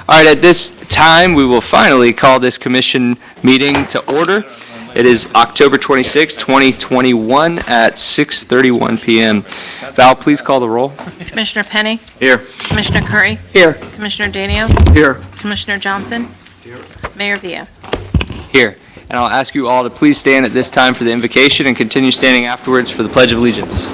All right, at this time, we will finally call this commission meeting to order. It is October 26, 2021 at 6:31 p.m. Val, please call the roll. Commissioner Penny? Here. Commissioner Curry? Here. Commissioner Danio? Here. Commissioner Johnson? Here. Mayor Villa? Here. And I'll ask you all to please stand at this time for the invocation and continue standing afterwards for the Pledge of Allegiance.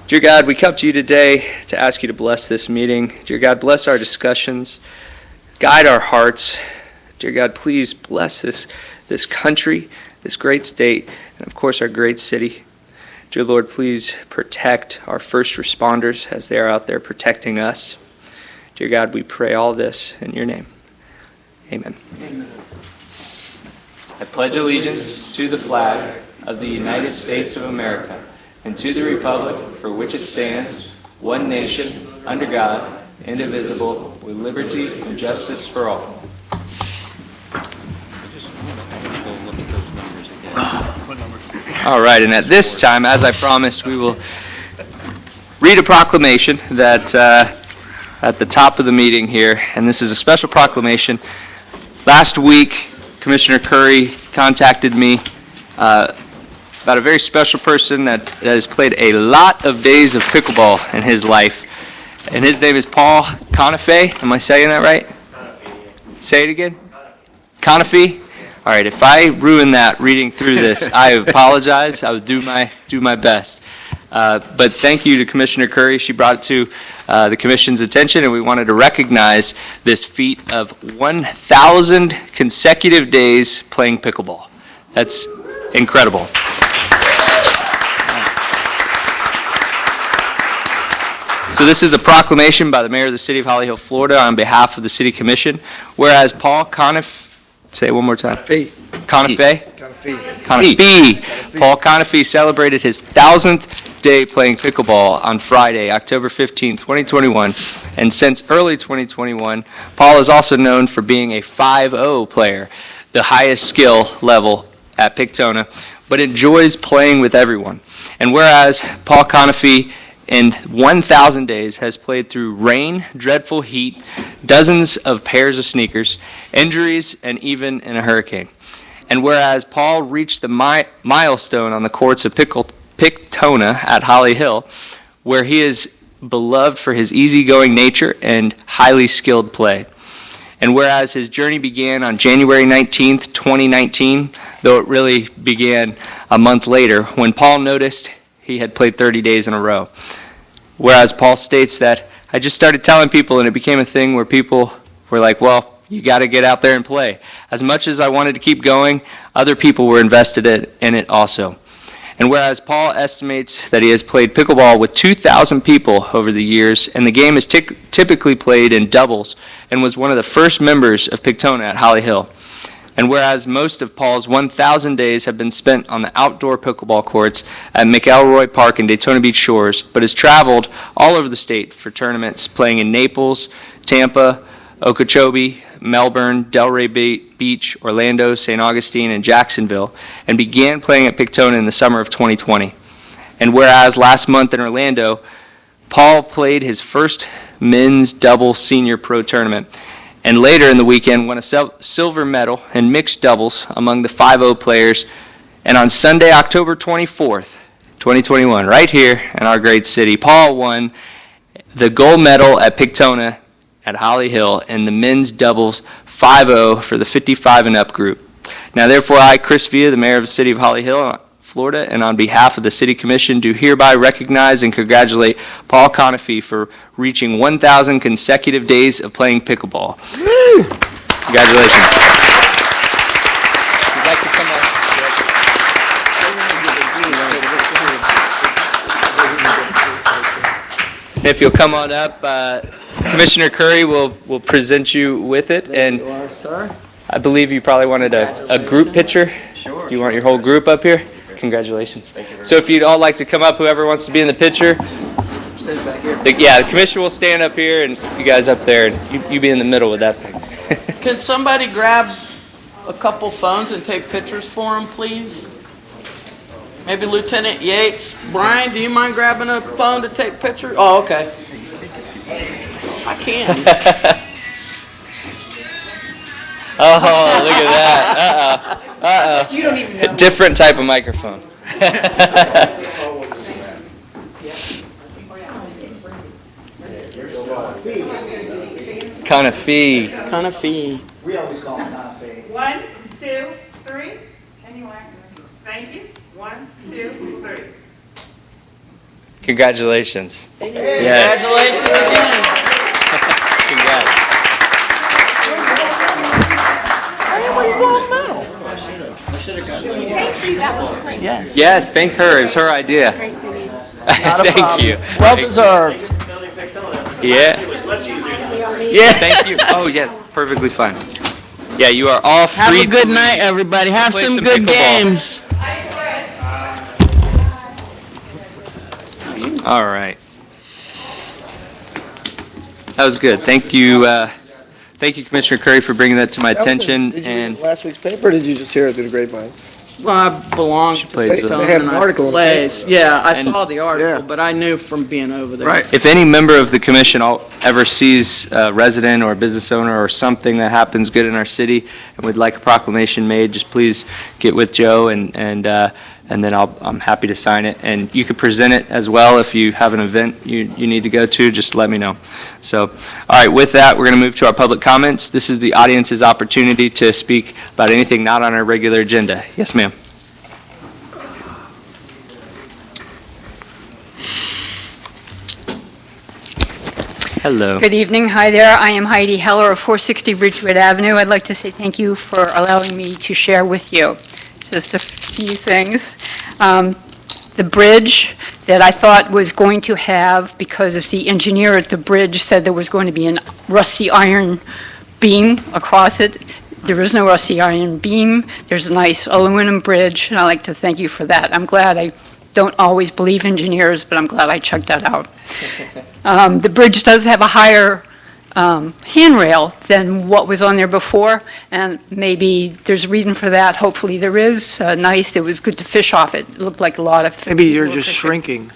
Dear God, we come to you today to ask you to bless this meeting. Dear God, bless our discussions. Guide our hearts. Dear God, please bless this country, this great state, and of course our great city. Dear Lord, please protect our first responders as they are out there protecting us. Dear God, we pray all this in your name. Amen. Amen. I pledge allegiance to the flag of the United States of America and to the republic for which it stands, one nation, under God, indivisible, with liberty and justice for all. All right, and at this time, as I promised, we will read a proclamation that at the top of the meeting here, and this is a special proclamation. Last week, Commissioner Curry contacted me about a very special person that has played a lot of days of pickleball in his life, and his name is Paul Conafe. Am I saying that right? Say it again. Conafe. All right. If I ruin that reading through this, I apologize. I will do my best. But thank you to Commissioner Curry. She brought it to the Commission's attention, and we wanted to recognize this feat of 1,000 consecutive days playing pickleball. That's incredible. So this is a proclamation by the Mayor of the City of Holly Hill, Florida, on behalf of the City Commission. Whereas Paul Conafe, say it one more time. Conafe? Paul Conafe celebrated his 1,000th day playing pickleball on Friday, October 15, 2021. And since early 2021, Paul is also known for being a 5-0 player, the highest skill level at Pictona, but enjoys playing with everyone. And whereas Paul Conafe in 1,000 days has played through rain, dreadful heat, dozens of pairs of sneakers, injuries, and even in a hurricane. And whereas Paul reached the milestone on the courts of Pictona at Holly Hill, where he is beloved for his easygoing nature and highly skilled play. And whereas his journey began on January 19th, 2019, though it really began a month later, when Paul noticed he had played 30 days in a row. Whereas Paul states that, I just started telling people and it became a thing where people were like, well, you got to get out there and play. As much as I wanted to keep going, other people were invested in it also. And whereas Paul estimates that he has played pickleball with 2,000 people over the years, and the game is typically played in doubles, and was one of the first members of Pictona at Holly Hill. And whereas most of Paul's 1,000 days have been spent on the outdoor pickleball courts at McElroy Park and Daytona Beach Shores, but has traveled all over the state for tournaments, playing in Naples, Tampa, Okeechobee, Melbourne, Delray Beach, Orlando, St. Augustine, and Jacksonville, and began playing at Pictona in the summer of 2020. And whereas last month in Orlando, Paul played his first men's double senior pro tournament, and later in the weekend won a silver medal in mixed doubles among the 5-0 players. And on Sunday, October 24th, 2021, right here in our great city, Paul won the gold medal at Pictona at Holly Hill in the men's doubles 5-0 for the 55 and up group. Now therefore I, Chris Villa, the Mayor of the City of Holly Hill, Florida, and on behalf of the City Commission, do hereby recognize and congratulate Paul Conafe for reaching 1,000 consecutive days of playing pickleball. Woo! Congratulations. If you'd like to come up. If you'll come on up, Commissioner Curry will present you with it. And I believe you probably wanted a group picture. Sure. Do you want your whole group up here? Congratulations. So if you'd all like to come up, whoever wants to be in the picture. Stand back here. The commission will stand up here, and you guys up there, and you be in the middle with that thing. Can somebody grab a couple phones and take pictures for them, please? Maybe Lieutenant Yates. Brian, do you mind grabbing a phone to take pictures? Oh, okay. I can. Oh, look at that. Uh-oh. You don't even know. Different type of microphone. Kind of fee. Kind of fee. We always call it not fake. 1, 2, 3. Can you act? Thank you. 1, 2, 3. Congratulations. Yes. Congratulations again. Congrats. Yes. Yes, thank her. It was her idea. Not a Thank problem. you. Well deserved. Yeah. Yeah, thank you. Oh, yeah, perfectly fine. Yeah, you are all free. Have a good to night, everybody. Have play some some good pickleball. games. All right. That was good. Thank you, Commissioner Curry, for bringing that to my attention. Did you And read last week's paper, or did you just hear it through the grapevine? Well, I belong to plays the the- They had an article in the Plays. Yeah, I And- saw the article, Yeah. but I knew from being over there. Right. if any member of the commission ever sees a resident or a business owner or something that happens good in our city and would like a proclamation made, just please get with Joe and then I'm happy to sign it. And you could present it as well if you have an event you need to go to, just let me know. So, all right, with that, we're going to move to our public comments. This is the audience's opportunity to speak about anything not on our regular agenda. Yes, ma'am. Hello. Good evening. Hi there. I am Heidi Heller of 460 Ridgewood Avenue. I'd like to say thank you for allowing me to share with you just a few things. The bridge that I thought was going to have, because as the engineer at the bridge said there was going to be a rusty iron beam across it, there is no rusty iron beam. There's a nice aluminum bridge, and I'd like to thank you for that. I'm glad. I don't always believe engineers, but I'm glad I checked that out. The bridge does have a higher handrail than what was on there before, and maybe there's a reason for that. Hopefully there is. Nice. It was good to fish off it. It looked like a lot of. Maybe you're people were just fishing. shrinking.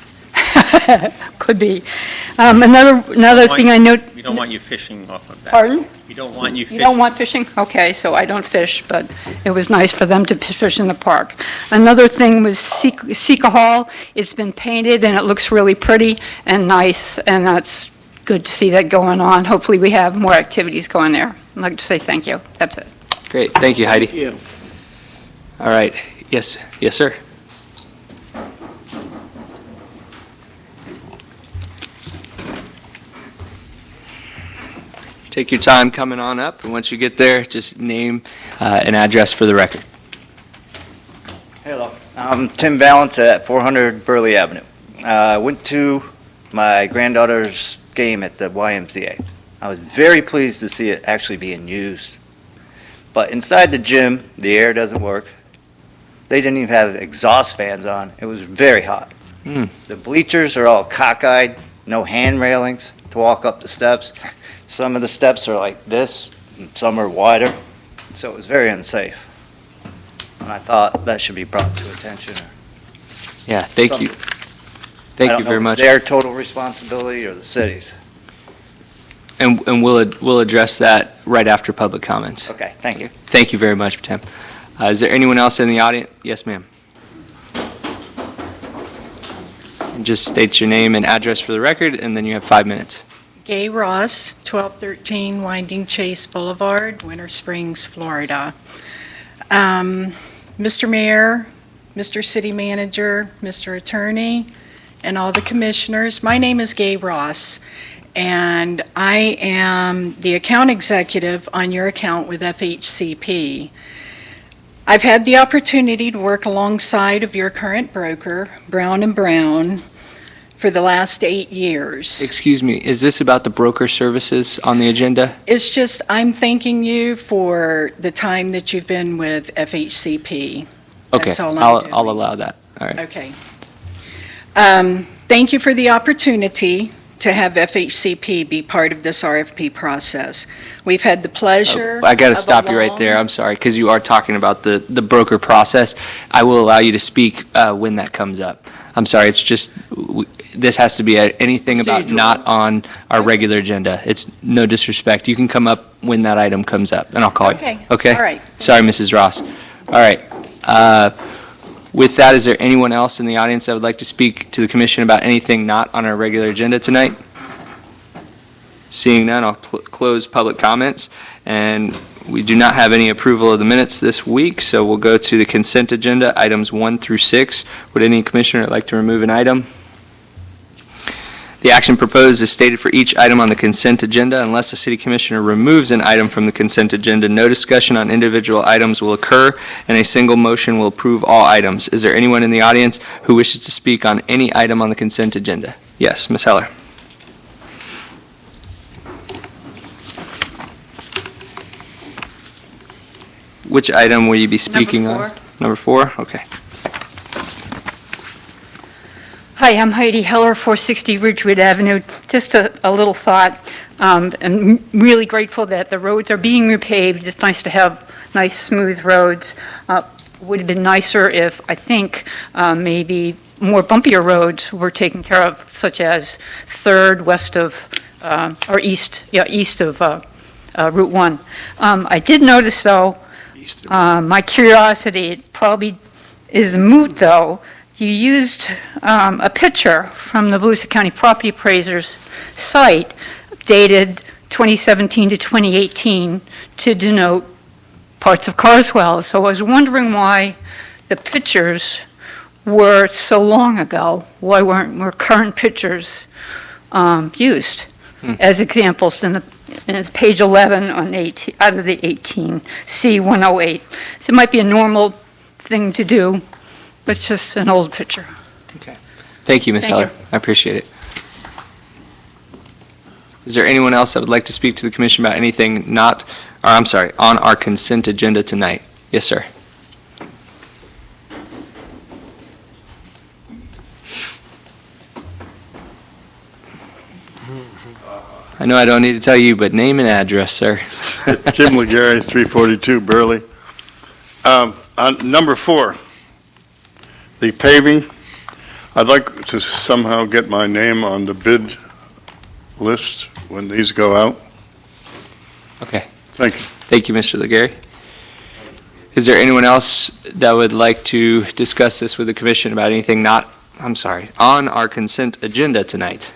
Could be. Another thing I note. We don't want you fishing off of that. Pardon? We don't want you You fishing. don't want fishing? Okay, so I don't fish, but it was nice for them to fish in the park. Another thing was Sika Hall. It's been painted, and it looks really pretty and nice, and that's good to see that going on. Hopefully, we have more activities going there. I'd like to say thank you. That's it. Great. Thank you, Heidi. Thank you. All right. Yes, sir. Take your time coming on up, and once you get there, just name and address for the record. Hello, I'm Tim Valance at 400 Burley Avenue. I went to my granddaughter's game at the YMCA. I was very pleased to see it actually being used. But inside the gym, the air doesn't work. They didn't even have exhaust fans on. It was very hot. The bleachers are all cockeyed, no hand railings to walk up the steps. Some of the steps are like this, and some are wider, so it was very unsafe. And I thought that should be brought to attention. Yeah, thank you. I Thank don't you know very if it's much. their total responsibility or the city's. And we'll address that right after public comments. Okay, thank you. Thank you very much, Tim. Is there anyone else in the audience? Yes, ma'am. And just state your name and address for the record, and then you have 5 minutes. Gay Ross, 1213 Winding Chase Boulevard, Winter Springs, Florida. Mr. Mayor, Mr. City Manager, Mr. Attorney, and all the commissioners, my name is Gay Ross, and I am the account executive on your account with FHCP. I've had the opportunity to work alongside of your current broker, Brown & Brown, for the last 8 years. Excuse me, is this about the broker services on the agenda? It's just, I'm thanking you for the time that you've been with FHCP. Okay, That's all I'm I'll doing. allow that. All right. Okay. Thank you for the opportunity to have FHCP be part of this RFP process. We've had the pleasure. I got to of a stop you right there. long- I'm sorry, because you are talking about the broker process. I will allow you to speak when that comes up. I'm sorry, it's just, this has to be anything about Procedural. not on our regular agenda. It's no disrespect. You can come up when that item comes up, and I'll call you. Okay. Okay? All right. Sorry, Mrs. Ross. All right. With that, is there anyone else in the audience that would like to speak to the commission about anything not on our regular agenda tonight? Seeing none, I'll close public comments, and we do not have any approval of the minutes this week, so we'll go to the consent agenda, items 1 through 6. Would any commissioner like to remove an item? The action proposed is stated for each item on the consent agenda. Unless a city commissioner removes an item from the consent agenda, no discussion on individual items will occur, and a single motion will approve all items. Is there anyone in the audience who wishes to speak on any item on the consent agenda? Yes, Ms. Heller. Which item will you be speaking on? Number 4, okay. Hi, I'm Heidi Heller, 460 Ridgewood Avenue. Just a little thought. I'm really grateful that the roads are being repaved. It's nice to have nice, smooth roads. Would have been nicer if, I think, maybe more bumpier roads were taken care of, such as 3rd, west of, or east of Route 1. I did notice, though, my curiosity, it probably is moot, though. You used a picture from the Volusia County Property Appraiser's site dated 2017 to 2018 to denote parts of Carswell. So I was wondering why the pictures were so long ago. Why weren't more current pictures used as examples in it's page 11 on 18, out of the 18, C108. So it might be a normal thing to do, but it's just an old picture. Okay. Thank you, Ms. Thank you. Heller. I appreciate it. Is there anyone else that would like to speak to the commission about anything not, or I'm sorry, on our consent agenda tonight? Yes, sir. I know I don't need to tell you, but name and address, sir. Jim Legary, 342 Burley. On number 4, the paving, I'd like to somehow get my name on the bid list when these go out. Okay. Thank you. Thank you, Mr. Legary. Is there anyone else that would like to discuss this with the commission about anything not, I'm sorry, on our consent agenda tonight?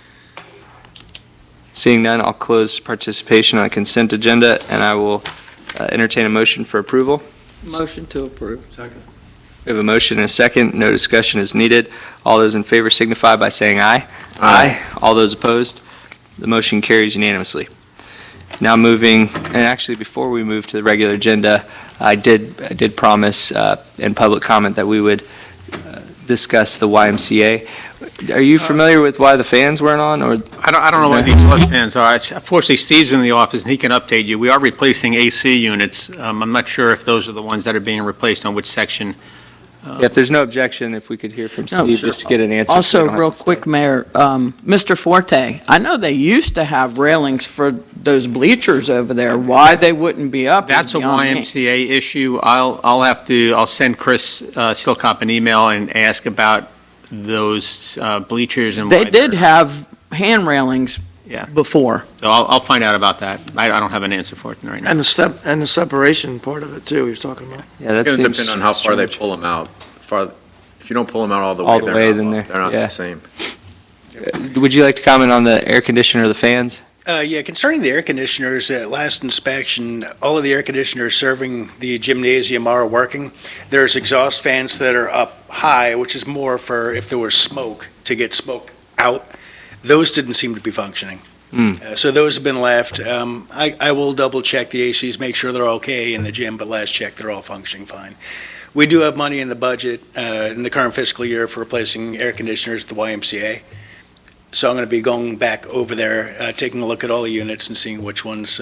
Seeing none, I'll close participation on the consent agenda, and I will entertain a motion for approval. Motion to approve. Second. We have a motion and a second. No discussion is needed. All those in favor signify by saying aye. Aye. All those opposed? The motion carries unanimously. Now moving, and actually before we move to the regular agenda, I did promise in public comment that we would discuss the YMCA. Are you familiar with why the fans weren't on, or? I don't know what the exhaust fans are. Unfortunately, Steve's in the office, and he can update you. We are replacing AC units. I'm not sure if those are the ones that are being replaced on which section. If there's no objection, if we could hear from Steve, just to get an answer. so we Also, don't have real to quick, stay. Mayor, Mr. Forte, I know they used to have railings for those bleachers over there. Why they wouldn't be up is That's a beyond me. YMCA issue. I'll send Chris Silcop an email and ask about those bleachers and why They did they're- have hand railings Yeah. before. So I'll find out about that. I don't have an answer for it right now. And the separation part of it too, he was talking about. Yeah, that It's going to seems depend on how far they strange. pull them out. If you don't pull them out all the All way, the way, then they're not yeah. the same. Would you like to comment on the air conditioner or the fans? Yeah, concerning the air conditioners, at last inspection, all of the air conditioners serving the gymnasium are working. There's exhaust fans that are up high, which is more for if there was smoke, to get smoke out. Those didn't seem to be functioning. So those have been left. I will double check the ACs, make sure they're okay in the gym, but last check, they're all functioning fine. We do have money in the budget in the current fiscal year for replacing air conditioners at the YMCA. So I'm going to be going back over there, taking a look at all the units and seeing which ones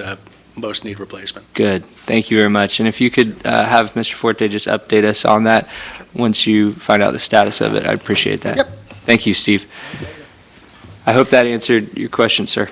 most need replacement. Good, thank you very much. And if you could have Mr. Forte just update us on that once you find out the status of it, I'd appreciate that. Yep. Thank you, Steve. I hope that answered your question, sir.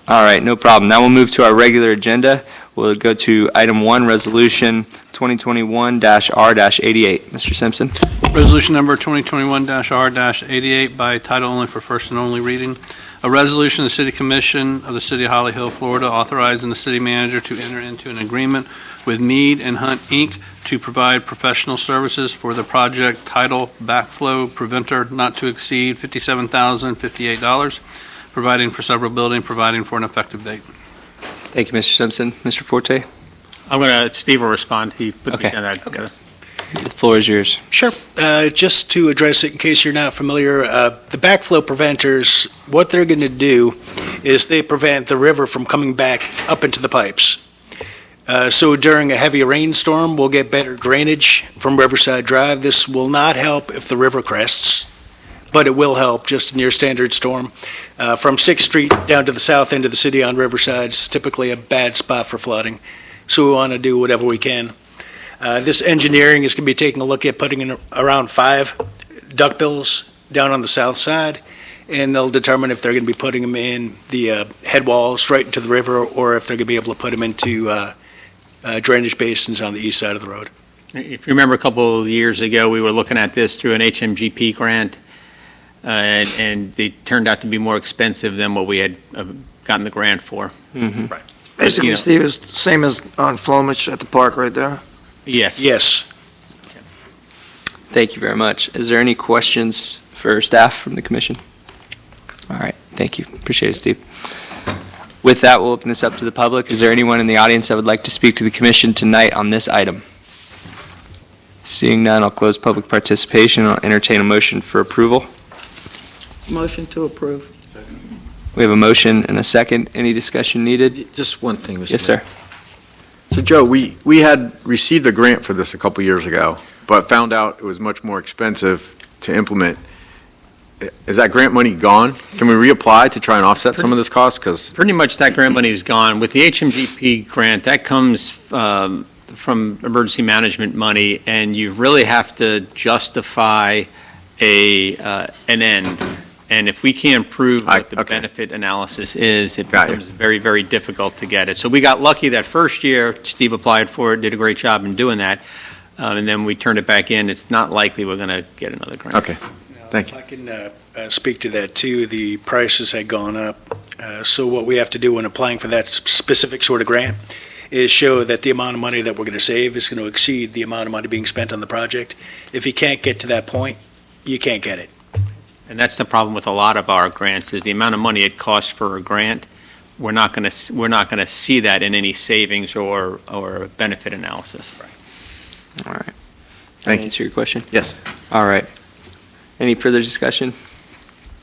All right, no problem. Now we'll move to our regular agenda. We'll go to item 1, Resolution 2021-R-88. Mr. Simpson? Resolution number 2021-R-88 by title only for first and only reading. A resolution of the City Commission of the City of Holly Hill, Florida, authorizing the city manager to enter into an agreement with Mead and Hunt, Inc. to provide professional services for the project title Backflow Preventer not to exceed $57,058, providing for several building, providing for an effective date. Thank you, Mr. Simpson. Mr. Forte? Steve will respond. He put me Okay. down that. The floor is yours. Sure. Just to address it, in case you're not familiar, the backflow preventers, what they're going to do is they prevent the river from coming back up into the pipes. So during a heavy rainstorm, we'll get better drainage from Riverside Drive. This will not help if the river crests, but it will help just in your standard storm. From 6th Street down to the south end of the city on Riverside is typically a bad spot for flooding, so we want to do whatever we can. This engineering is going to be taking a look at putting in around 5 duckbills down on the south side, and they'll determine if they're going to be putting them in the head walls right into the river, or if they're going to be able to put them into drainage basins on the east side of the road. If you remember a couple of years ago, we were looking at this through an HMGP grant, and they turned out to be more expensive than what we had gotten the grant for. Right. Basically, You know. Steve, it's the same as on Flomich at the park right there. Yes. Yes. Thank you very much. Is there any questions for staff from the commission? All right, thank you. Appreciate it, Steve. With that, we'll open this up to the public. Is there anyone in the audience that would like to speak to the commission tonight on this item? Seeing none, I'll close public participation. I'll entertain a motion for approval. Motion to approve. We have a motion and a second. Any discussion needed? Just one thing, Mr. Yes, Mayor. sir. So, Joe, we had received a grant for this a couple years ago, but found out it was much more expensive to implement. Is that grant money gone? Can we reapply to try and offset some of this cost? Because Pretty much that grant money is gone. With the HMGP grant, that comes from emergency management money, and you really have to justify an end. And if we can't prove what the okay. benefit analysis is, it Got you. becomes very, very difficult to get it. So we got lucky that first year. Steve applied for it, did a great job in doing that, and then we turned it back in. It's not likely we're going to get another grant. Okay, thank you. I can speak to that too. The prices had gone up. So what we have to do when applying for that specific sort of grant is show that the amount of money that we're going to save is going to exceed the amount of money being spent on the project. If you can't get to that point, you can't get it. And that's the problem with a lot of our grants, is the amount of money it costs for a grant. We're not going to see that in any savings or benefit analysis. All right. Thank you. Answer your question? Yes. All right. Any further discussion?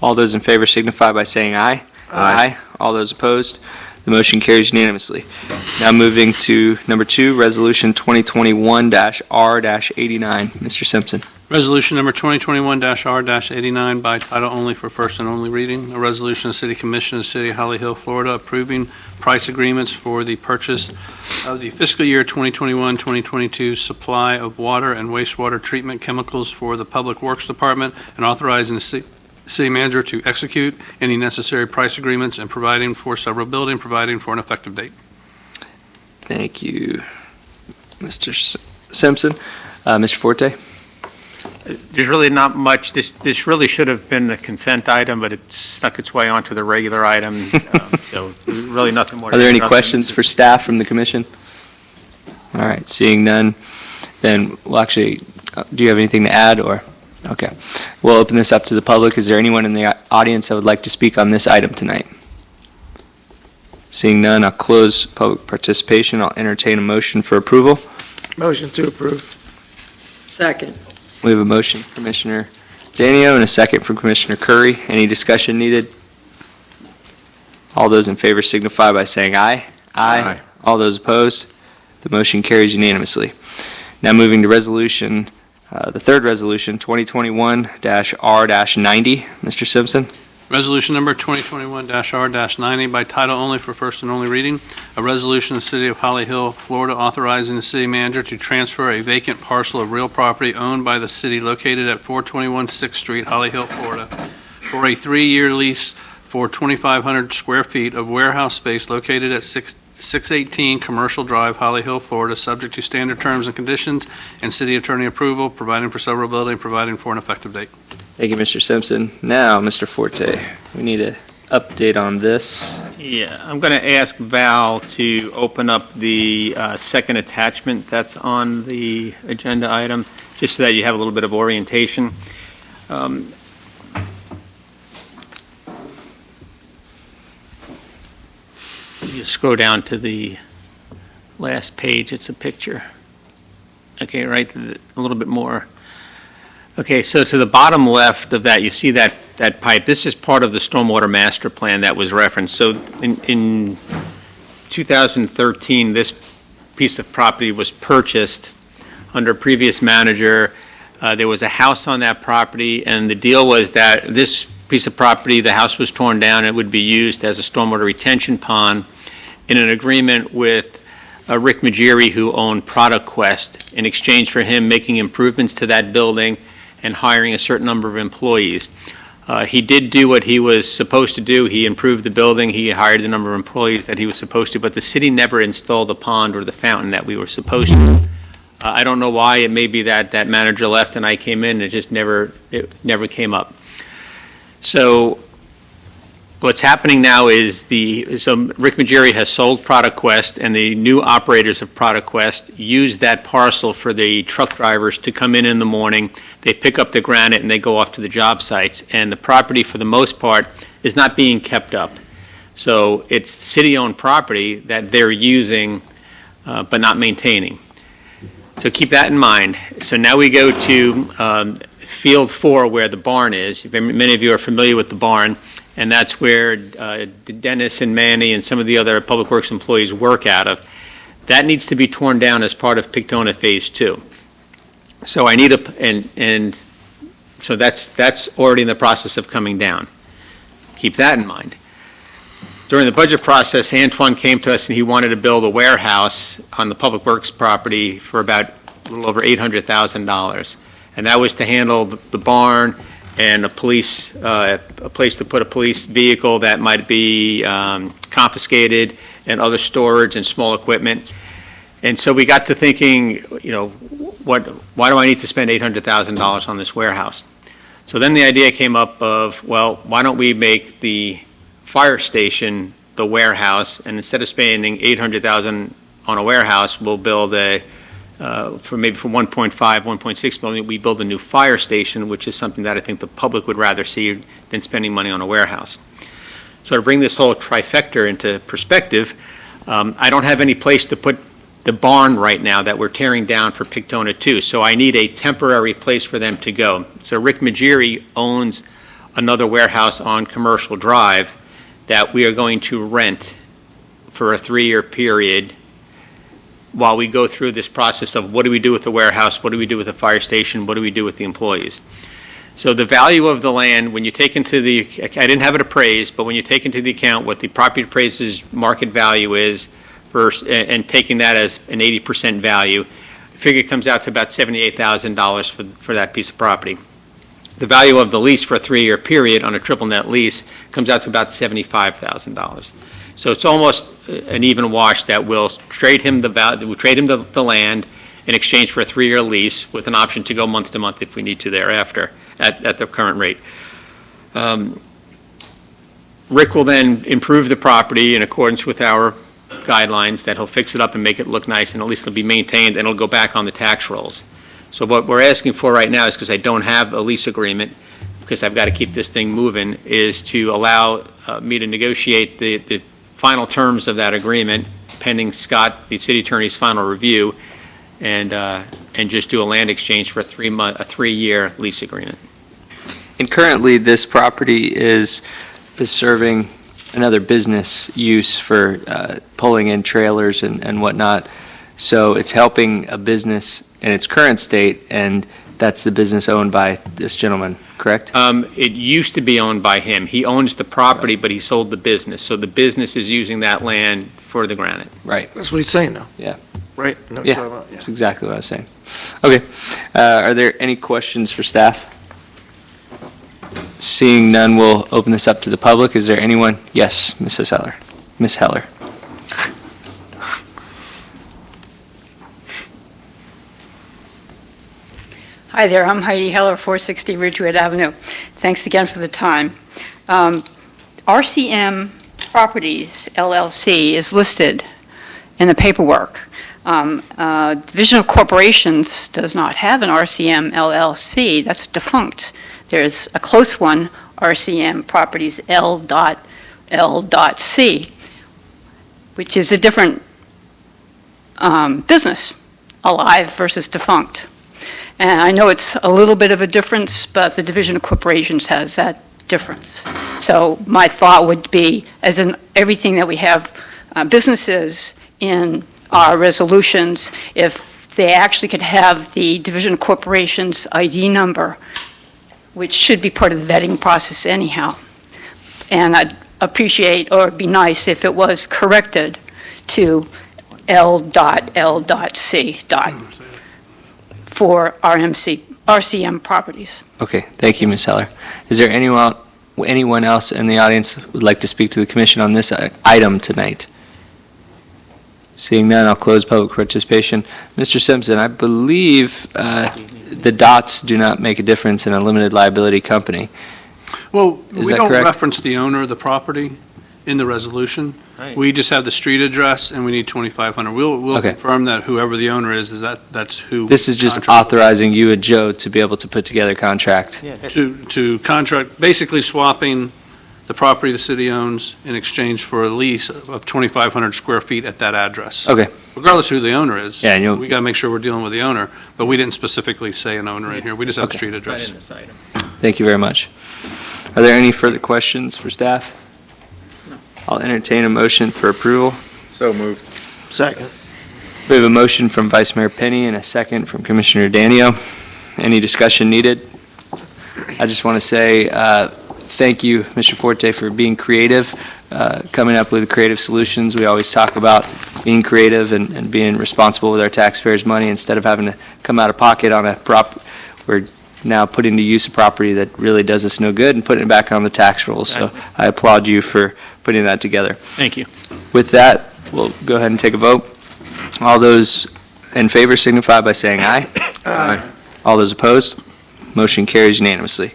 All those in favor signify by saying aye. Aye. All those opposed? The motion carries unanimously. Now moving to number 2, Resolution 2021-R-89. Mr. Simpson. Resolution number 2021-R-89 by title only for first and only reading. A resolution of the City Commission of the City of Holly Hill, Florida, approving price agreements for the purchase of the fiscal year 2021-2022 supply of water and wastewater treatment chemicals for the Public Works Department, and authorizing the city manager to execute any necessary price agreements and providing for several building, providing for an effective date. Thank you, Mr. Simpson. Mr. Forte? There's really not much. This really should have been a consent item, but it snuck its way onto the regular item. So really nothing more. Are there any other than questions this for is- staff from the commission? All right, seeing none, then we'll actually, do you have anything to add, or? Okay. We'll open this up to the public. Is there anyone in the audience that would like to speak on this item tonight? Seeing none, I'll close public participation. I'll entertain a motion for approval. Motion to approve. Second. We have a motion from Commissioner Danio and a second from Commissioner Curry. Any discussion needed? All those in favor signify by saying aye. Aye. All those opposed? The motion carries unanimously. Now moving to resolution, the third resolution, 2021-R-90. Mr. Simpson? Resolution number 2021-R-90 by title only for first and only reading. A resolution of the City of Holly Hill, Florida, authorizing the city manager to transfer a vacant parcel of real property owned by the city located at 421 6th Street, Holly Hill, Florida, for a 3-year lease for 2,500 square feet of warehouse space located at 618 Commercial Drive, Holly Hill, Florida, subject to standard terms and conditions and city attorney approval, providing for severability and providing for an effective date. Thank you, Mr. Simpson. Now, Mr. Forte, we need an update on this. Yeah, I'm going to ask Val to open up the second attachment that's on the agenda item, just so that you have a little bit of orientation. You scroll down to the last page, it's a picture. Okay, right, a little bit more. Okay, so to the bottom left of that, you see that pipe. This is part of the stormwater master plan that was referenced. So in 2013, this piece of property was purchased under a previous manager. There was a house on that property, and the deal was that this piece of property, the house was torn down, and it would be used as a stormwater retention pond in an agreement with Rick Magiri, who owned Product Quest, in exchange for him making improvements to that building and hiring a certain number of employees. He did do what he was supposed to do. He improved the building, he hired the number of employees that he was supposed to, but the city never installed the pond or the fountain that we were supposed to. I don't know why. It may be that that manager left and I came in, and it never came up. So what's happening now is so Rick Magiri has sold Product Quest, and the new operators of Product Quest use that parcel for the truck drivers to come in the morning. They pick up the granite and they go off to the job sites, and the property, for the most part, is not being kept up. So it's city-owned property that they're using but not maintaining. So keep that in mind. So now we go to Field 4, where the barn is. Many of you are familiar with the barn, and that's where Dennis and Manny and some of the other Public Works employees work out of. That needs to be torn down as part of Pictona Phase 2. So I need and so that's already in the process of coming down. Keep that in mind. During the budget process, Antoine came to us and he wanted to build a warehouse on the Public Works property for about a little over $800,000. And that was to handle the barn and a place to put a police vehicle that might be confiscated, and other storage and small equipment. And so we got to thinking, why do I need to spend $800,000 on this warehouse? So then the idea came up of, well, why don't we make the fire station the warehouse, and instead of spending $800,000 on a warehouse, we'll build for 1.5, 1.6 million, we build a new fire station, which is something that I think the public would rather see than spending money on a warehouse. So to bring this whole trifecta into perspective, I don't have any place to put the barn right now that we're tearing down for Pictona 2, so I need a temporary place for them to go. So Rick Magiri owns another warehouse on Commercial Drive that we are going to rent for a 3-year period while we go through this process of what do we do with the warehouse, what do we do with the fire station, what do we do with the employees. So the value of the land, when you take into I didn't have it appraised, but when you take into the account what the property appraiser's market value is and taking that as an 80% value, the figure comes out to about $78,000 for that piece of property. The value of the lease for a 3-year period on a triple net lease comes out to about $75,000. So it's almost an even wash that we'll trade him the land in exchange for a 3-year lease with an option to go month to month if we need to thereafter at the current rate. Rick will then improve the property in accordance with our guidelines, that he'll fix it up and make it look nice, and at least it'll be maintained, and it'll go back on the tax rolls. So what we're asking for right now is, because I don't have a lease agreement, because I've got to keep this thing moving, is to allow me to negotiate the final terms of that agreement pending Scott, the city attorney's final review, and just do a land exchange for a 3-year lease agreement. And currently, this property is serving another business use for pulling in trailers and whatnot. So it's helping a business in its current state, and that's the business owned by this gentleman, correct? It used to be owned by him. He owns the property, but he sold the business. So the business is using that land for the granite. Right. That's what he's saying, though. Yeah. Right? No, Yeah, that's exactly what I was saying. Okay. Are there any questions for staff? Seeing none, we'll open this up to the public. Is there anyone? Yes, Mrs. Heller. Ms. Heller. Hi there, I'm Heidi Heller, 460 Ridgewood Avenue. Thanks again for the time. RCM Properties LLC is listed in the paperwork. Division of Corporations does not have an RCM LLC, that's defunct. There's a close one, RCM Properties L.C., which is a different business, alive versus defunct. And I know it's a little bit of a difference, but the Division of Corporations has that difference. So my thought would be, as in everything that we have businesses in our resolutions, if they actually could have the Division of Corporations ID number, which should be part of the vetting process anyhow. And I'd appreciate, or it'd be nice if it was corrected to L.L.C. for RCM Properties. Okay, thank you, Ms. Heller. Is there anyone else in the audience who would like to speak to the commission on this item tonight? Seeing none, I'll close public participation. Mr. Simpson, I believe the dots do not make a difference in a limited liability company. Well, Is we that don't correct? reference the owner of the property in the resolution. Right. We just have the street address, and we need 2,500. We'll Okay. confirm that whoever the owner is that's who. This is just contract- authorizing you and Joe to be able to put together a contract. To contract, basically swapping the property the city owns in exchange for a lease of 2,500 square feet at that address. Okay, Regardless who the owner is. Yeah, and you'll- We got to make sure we're dealing with the owner, but we didn't specifically say an owner in here. We just have the Okay. street address. thank you very much. Are there any further questions for staff? I'll entertain a motion for approval. So moved. Second. We have a motion from Vice Mayor Penny and a second from Commissioner Danio. Any discussion needed? I just want to say thank you, Mr. Forte, for being creative, coming up with creative solutions. We always talk about being creative and being responsible with our taxpayers' money instead of having to come out of pocket on a we're now putting to use a property that really does us no good and putting it back on the tax rolls. So I applaud you for putting that together. Thank you. With that, we'll go ahead and take a vote. All those in favor signify by saying aye. Aye. All those opposed? Motion carries unanimously.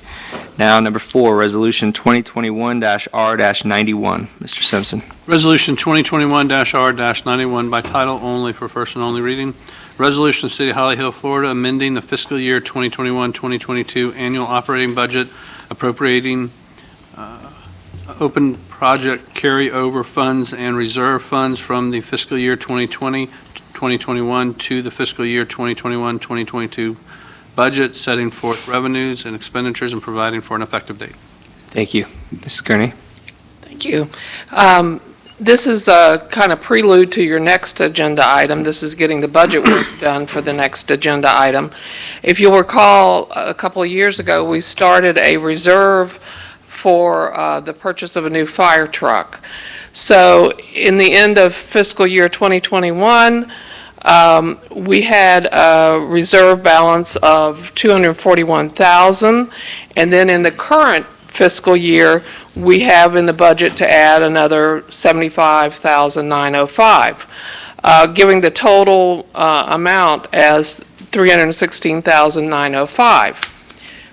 Now, number 4, Resolution 2021-R-91. Mr. Simpson. Resolution 2021-R-91 by title only for first and only reading. Resolution of City of Holly Hill, Florida, amending the fiscal year 2021-2022 annual operating budget, appropriating open project carryover funds and reserve funds from the fiscal year 2020-2021 to the fiscal year 2021-2022 budget, setting forth revenues and expenditures and providing for an effective date. Thank you. Mrs. Kearney. Thank you. This is a kind of prelude to your next agenda item. This is getting the budget work done for the next agenda item. If you'll recall, a couple of years ago, we started a reserve for the purchase of a new fire truck. So in the end of fiscal year 2021, we had a reserve balance of $241,000, and then in the current fiscal year, we have in the budget to add another $75,905, giving the total amount as $316,905.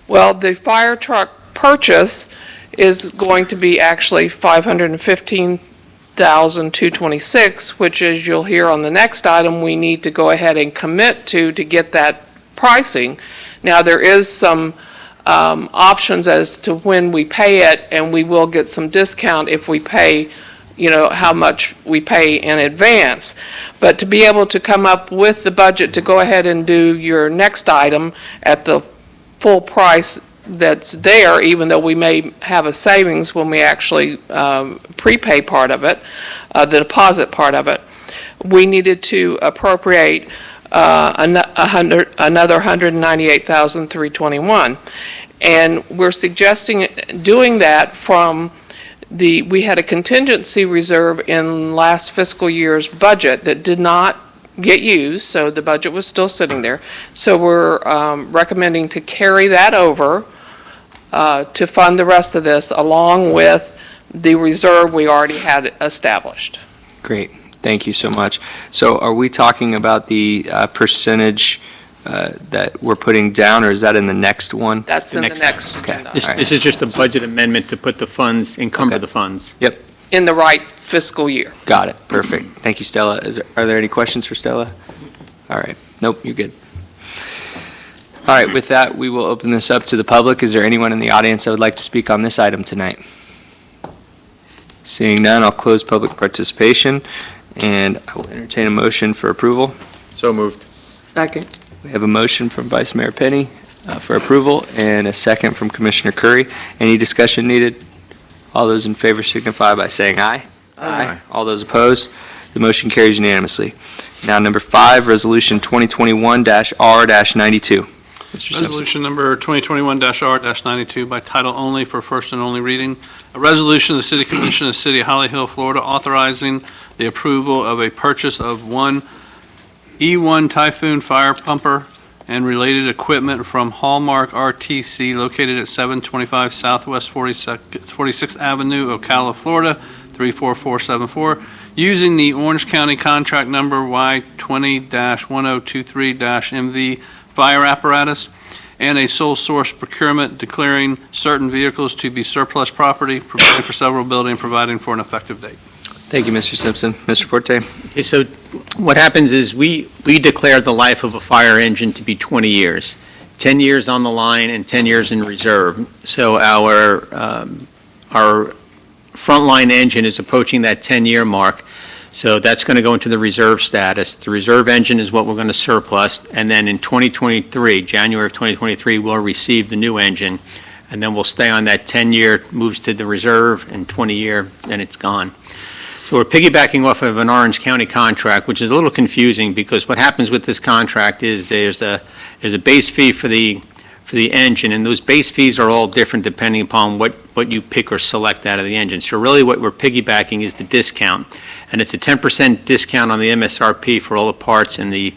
Well, the fire truck purchase is going to be actually $515,226, which, as you'll hear on the next item, we need to go ahead and commit to get that pricing. Now, there is some options as to when we pay it, and we will get some discount if we pay, how much we pay in advance. But to be able to come up with the budget to go ahead and do your next item at the full price that's there, even though we may have a savings when we actually prepay part of it, the deposit part of it, we needed to appropriate another $198,321. And we're suggesting doing that from we had a contingency reserve in last fiscal year's budget that did not get used, so the budget was still sitting there. So we're recommending to carry that over to fund the rest of this, along with the reserve we already had established. Great, thank you so much. So are we talking about the percentage that we're putting down, or is that in the next one? That's in the next Okay. agenda. This is just a budget amendment to put the funds, encumber Okay. the funds. Yep, In the right fiscal year. got it, perfect. Thank you, Stella. Are there any questions for Stella? All right, nope, you're good. All right, with that, we will open this up to the public. Is there anyone in the audience that would like to speak on this item tonight? Seeing none, I'll close public participation, and I will entertain a motion for approval. So moved. Second. We have a motion from Vice Mayor Penny for approval, and a second from Commissioner Curry. Any discussion needed? All those in favor signify by saying aye. Aye. All those opposed? The motion carries unanimously. Now, number 5, Resolution 2021-R-92. Mr. Simpson. Resolution number 2021-R-92 by title only for first and only reading. A resolution of the City Commission of the City of Holly Hill, Florida, authorizing the approval of a purchase of one E1 Typhoon fire pumper and related equipment from Hallmark RTC located at 725 Southwest 46th Avenue, Ocala, Florida, 34474, using the Orange County contract number Y20-1023-MV fire apparatus, and a sole source procurement declaring certain vehicles to be surplus property, providing for several building, and providing for an effective date. Thank you, Mr. Simpson. Mr. Forte? Okay, so what happens is we declare the life of a fire engine to be 20 years, 10 years on the line and 10 years in reserve. So our frontline engine is approaching that 10-year mark. So that's going to go into the reserve status. The reserve engine is what we're going to surplus, and then in 2023, January of 2023, we'll receive the new engine, and then we'll stay on that 10-year, moves to the reserve, and 20-year, then it's gone. So we're piggybacking off of an Orange County contract, which is a little confusing because what happens with this contract is there's a base fee for the engine, and those base fees are all different depending upon what you pick or select out of the engine. So really what we're piggybacking is the discount, and it's a 10% discount on the MSRP for all the parts and the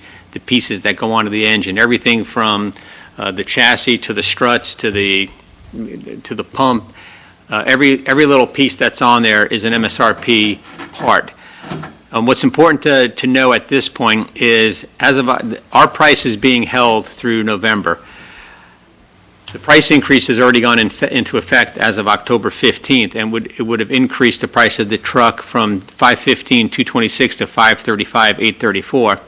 pieces that go onto the engine. Everything from the chassis to the struts to the pump. Every little piece that's on there is an MSRP part. What's important to know at this point is, as of our price is being held through November. The price increase has already gone into effect as of October 15th, and it would have increased the price of the truck from $515,226 to $535,834,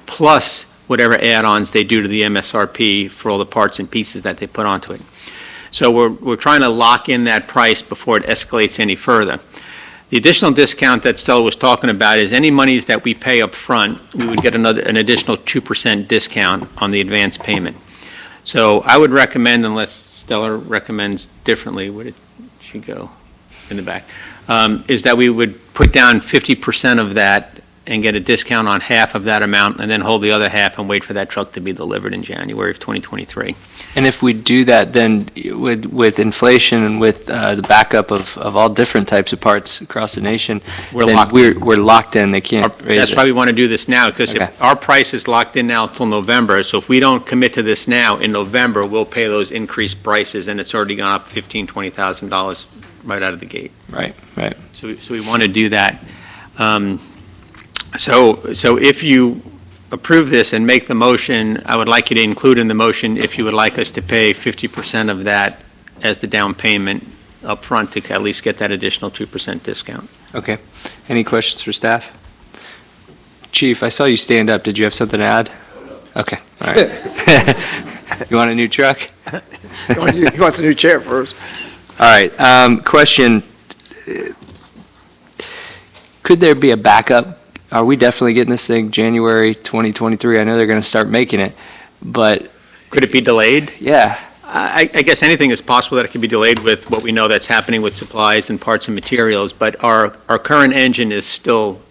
plus whatever add-ons they do to the MSRP for all the parts and pieces that they put onto it. So we're trying to lock in that price before it escalates any further. The additional discount that Stella was talking about is any monies that we pay up front, we would get an additional 2% discount on the advance payment. So I would recommend, unless Stella recommends differently, where did she go in the back, is that we would put down 50% of that and get a discount on half of that amount, and then hold the other half and wait for that truck to be delivered in January of 2023. And if we do that, then with inflation and with the backup of all different types of parts across the nation, We're then locked. we're locked in. They can't raise That's it. why we want to do this now, because Okay. if our price is locked in now until November, so if we don't commit to this now, in November, we'll pay those increased prices, and it's already gone up $15,000, $20,000 right out of the gate. Right. So we want to do that. So if you approve this and make the motion, I would like you to include in the motion if you would like us to pay 50% of that as the down payment up front to at least get that additional 2% discount. Okay. Any questions for staff? Chief, I saw you stand up. Did you have something to add? Okay, all right. You want a new truck? He wants a new chair first. All right, question. Could there be a backup? Are we definitely getting this thing January 2023? I know they're going to start making it, but... Could it be delayed? Yeah. I guess anything is possible that it can be delayed with what we know that's happening with supplies and parts and materials, but our current engine is still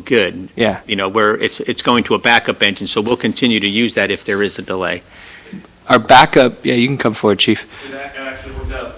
good. Yeah. You know, where it's going to a backup engine, so we'll continue to use that if there is a delay. Our backup, yeah, you can come forward, Chief. It actually worked out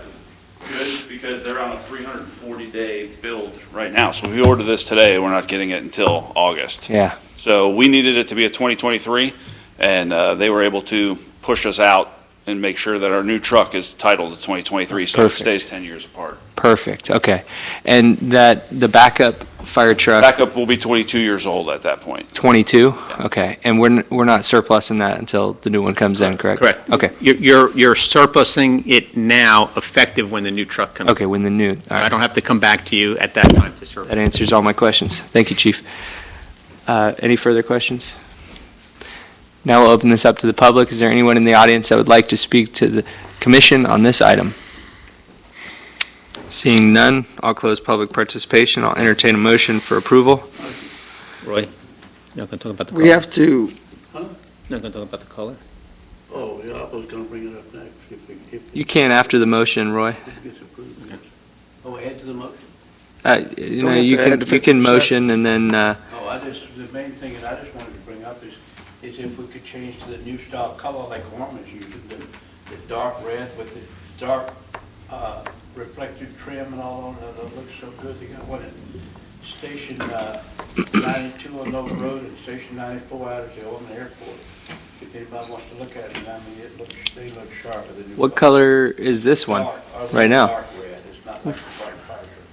good because they're on a 340-day build right now. So if we order this today, we're not getting it until August. Yeah. So we needed it to be a 2023, and they were able to push us out and make sure that our new truck is titled to 2023, so Perfect. it stays 10 years apart. Perfect, okay. And that, the backup fire truck, Backup will be 22 years old at that point. 22? Okay, and we're not surplusing that until the new one comes in, correct? Correct. Okay, You're surplusing it now, effective when the new truck comes in. okay, when the new, all I right. don't have to come back to you at that time to surplus. That answers all my questions. Thank you, Chief. Any further questions? Now we'll open this up to the public. Is there anyone in the audience that would like to speak to the commission on this item? Seeing none, I'll close public participation. I'll entertain a motion for approval. Roy, you're not going to talk about the color? We have to, You're not going to talk about the color? Oh, yeah, I was gonna bring it up next, if You can after the motion, Roy. it gets approved. Oh, add to the motion? You Don't know, have you to add can, the you can 50%. motion and then, Oh, the main thing that I just wanted to bring up is if we could change to the new style color like Orman's using, the dark red with the dark, reflective trim and all on it, that looks so good. They got one at Station 92 on Noble Road and Station 94 out at the Orman Airport. If anybody wants to look at it, I mean, they look sharper than the new. what color is this one right now? Dark red, it's not like a bright fire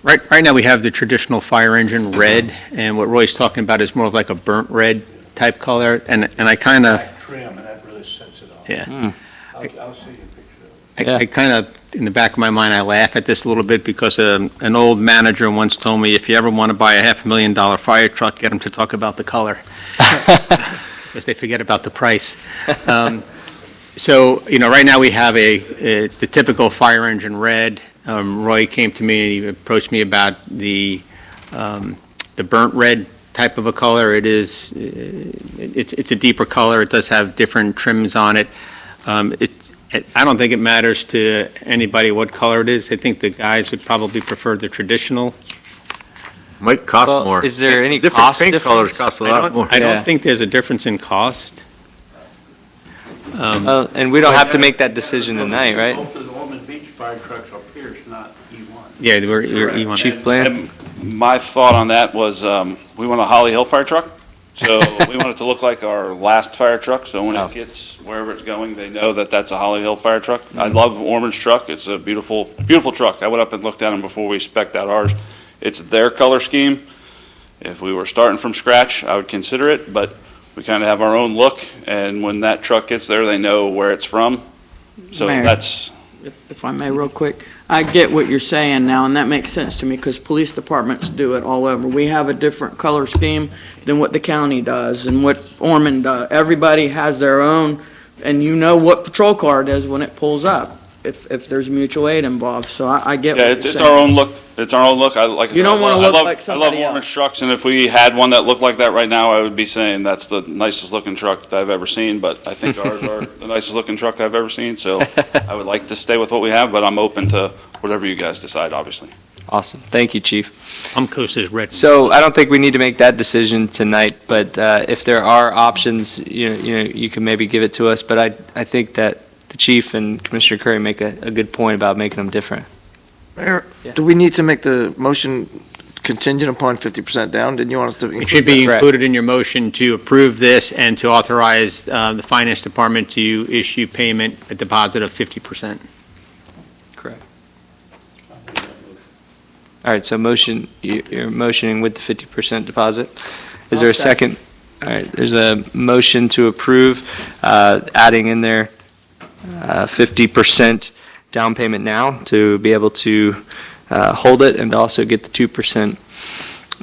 truck. Right now, we have the traditional fire engine red, and what Roy's talking about is more of like a burnt red type color, and I kind of, Black trim, and that really sets it off. yeah. I'll send you a picture of it. I kind of, in the back of my mind, I laugh at this a little bit because an old manager once told me, if you ever want to buy a $500,000 fire truck, get them to talk about the color. Because they forget about the price. So, right now we have it's the typical fire engine red. Roy came to me and he approached me about the burnt red type of a color. It's a deeper color. It does have different trims on it. I don't think it matters to anybody what color it is. I think the guys would probably prefer the traditional. Might cost Well, more. is there any Different cost paint colors difference? cost a lot more. I Yeah. don't think there's a difference in cost. And we don't have to make that decision tonight, right? Both of the Orman Beach fire trucks are Pierce, not E1. Yeah, we're E1. Chief Bland? My thought on that was, we want a Holly Hill fire truck, so we want it to look like our last fire truck, so when it gets wherever it's going, they know that that's a Holly Hill fire truck. I love Orman's truck, it's a beautiful, beautiful truck. I went up and looked at them before we spec'd out ours. It's their color scheme. If we were starting from scratch, I would consider it, but we kind of have our own look, and when that truck gets there, they know where it's from. So Mayor. that's, If I may, real quick, I get what you're saying now, and that makes sense to me, because police departments do it all over. We have a different color scheme than what the county does and what Orman does. Everybody has their own, and you know what patrol car it is when it pulls up, if there's mutual aid involved, so I get what yeah, you're it's saying. our own look. It's our own look. Like I You said, don't wanna I look love- like I somebody love else. Orman's trucks, and if we had one that looked like that right now, I would be saying that's the nicest looking truck that I've ever seen, but I think ours are the nicest looking truck I've ever seen, so I would like to stay with what we have, but I'm open to whatever you guys decide, obviously. Awesome. Thank you, Chief. Umco says red. So I don't think we need to make that decision tonight, but if there are options, you can maybe give it to us. But I think that the chief and Commissioner Curry make a good point about making them different. Mayor, Yeah. do we need to make the motion contingent upon 50% down? Didn't you want us to It include should be that? included in your motion to approve this and to authorize the finance department to issue payment, a deposit of 50%. Correct. All right, so you're motioning with the 50% deposit. Is there a second? All right, there's a motion to approve, adding in there 50% down payment now to be able to hold it and also get the 2%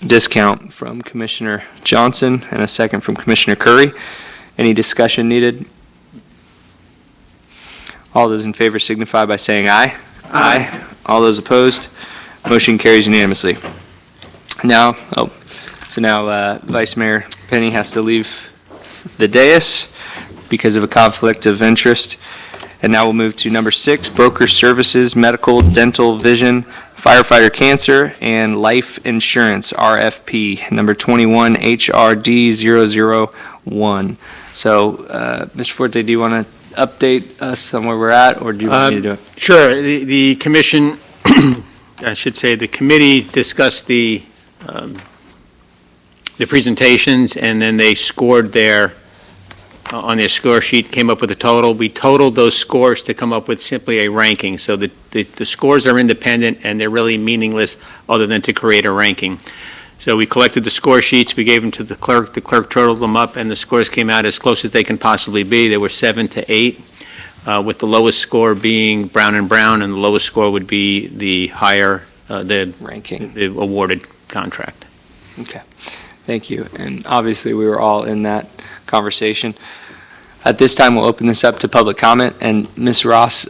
discount from Commissioner Johnson and a second from Commissioner Curry. Any discussion needed? All those in favor signify by saying aye. Aye. All those opposed? Motion carries unanimously. Now, Vice Mayor Penny has to leave the dais because of a conflict of interest. And now we'll move to number 6, broker services, medical, dental, vision, firefighter cancer, and life insurance, RFP, number 21, HRD 001. So, Mr. Forte, do you want to update us on where we're at, or do you want me to do it? Sure. The commission, I should say, the committee discussed the presentations, and then they scored their on their score sheet, came up with a total. We totaled those scores to come up with simply a ranking. So the scores are independent, and they're really meaningless other than to create a ranking. So we collected the score sheets, we gave them to the clerk totaled them up, and the scores came out as close as they can possibly be. They were 7 to 8, with the lowest score being Brown and Brown, and the lowest score would be the higher, the Ranking. the awarded contract. Okay, thank you. And obviously, we were all in that conversation. At this time, we'll open this up to public comment. And Ms. Ross,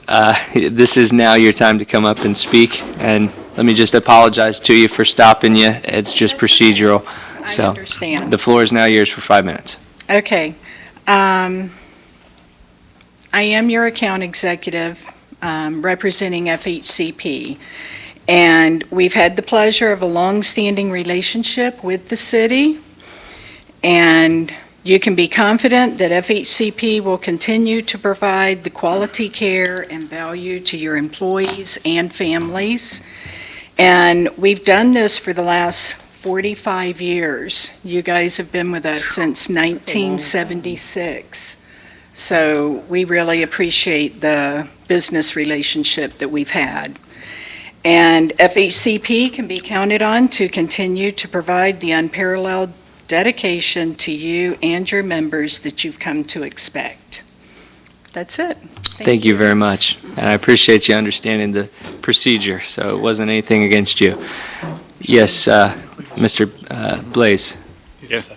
this is now your time to come up and speak. And let me just apologize to you for stopping you. It's just procedural. I So understand. the floor is now yours for 5 minutes. Okay. I am your account executive, representing FHCP. And we've had the pleasure of a long-standing relationship with the city. And you can be confident that FHCP will continue to provide the quality care and value to your employees and families. And we've done this for the last 45 years. You guys have been with us since 1976. So we really appreciate the business relationship that we've had. And FHCP can be counted on to continue to provide the unparalleled dedication to you and your members that you've come to expect. That's it. Thank you very much. And I appreciate you understanding the procedure, so it wasn't anything against you. Yes, Mr. Blaze. Yes.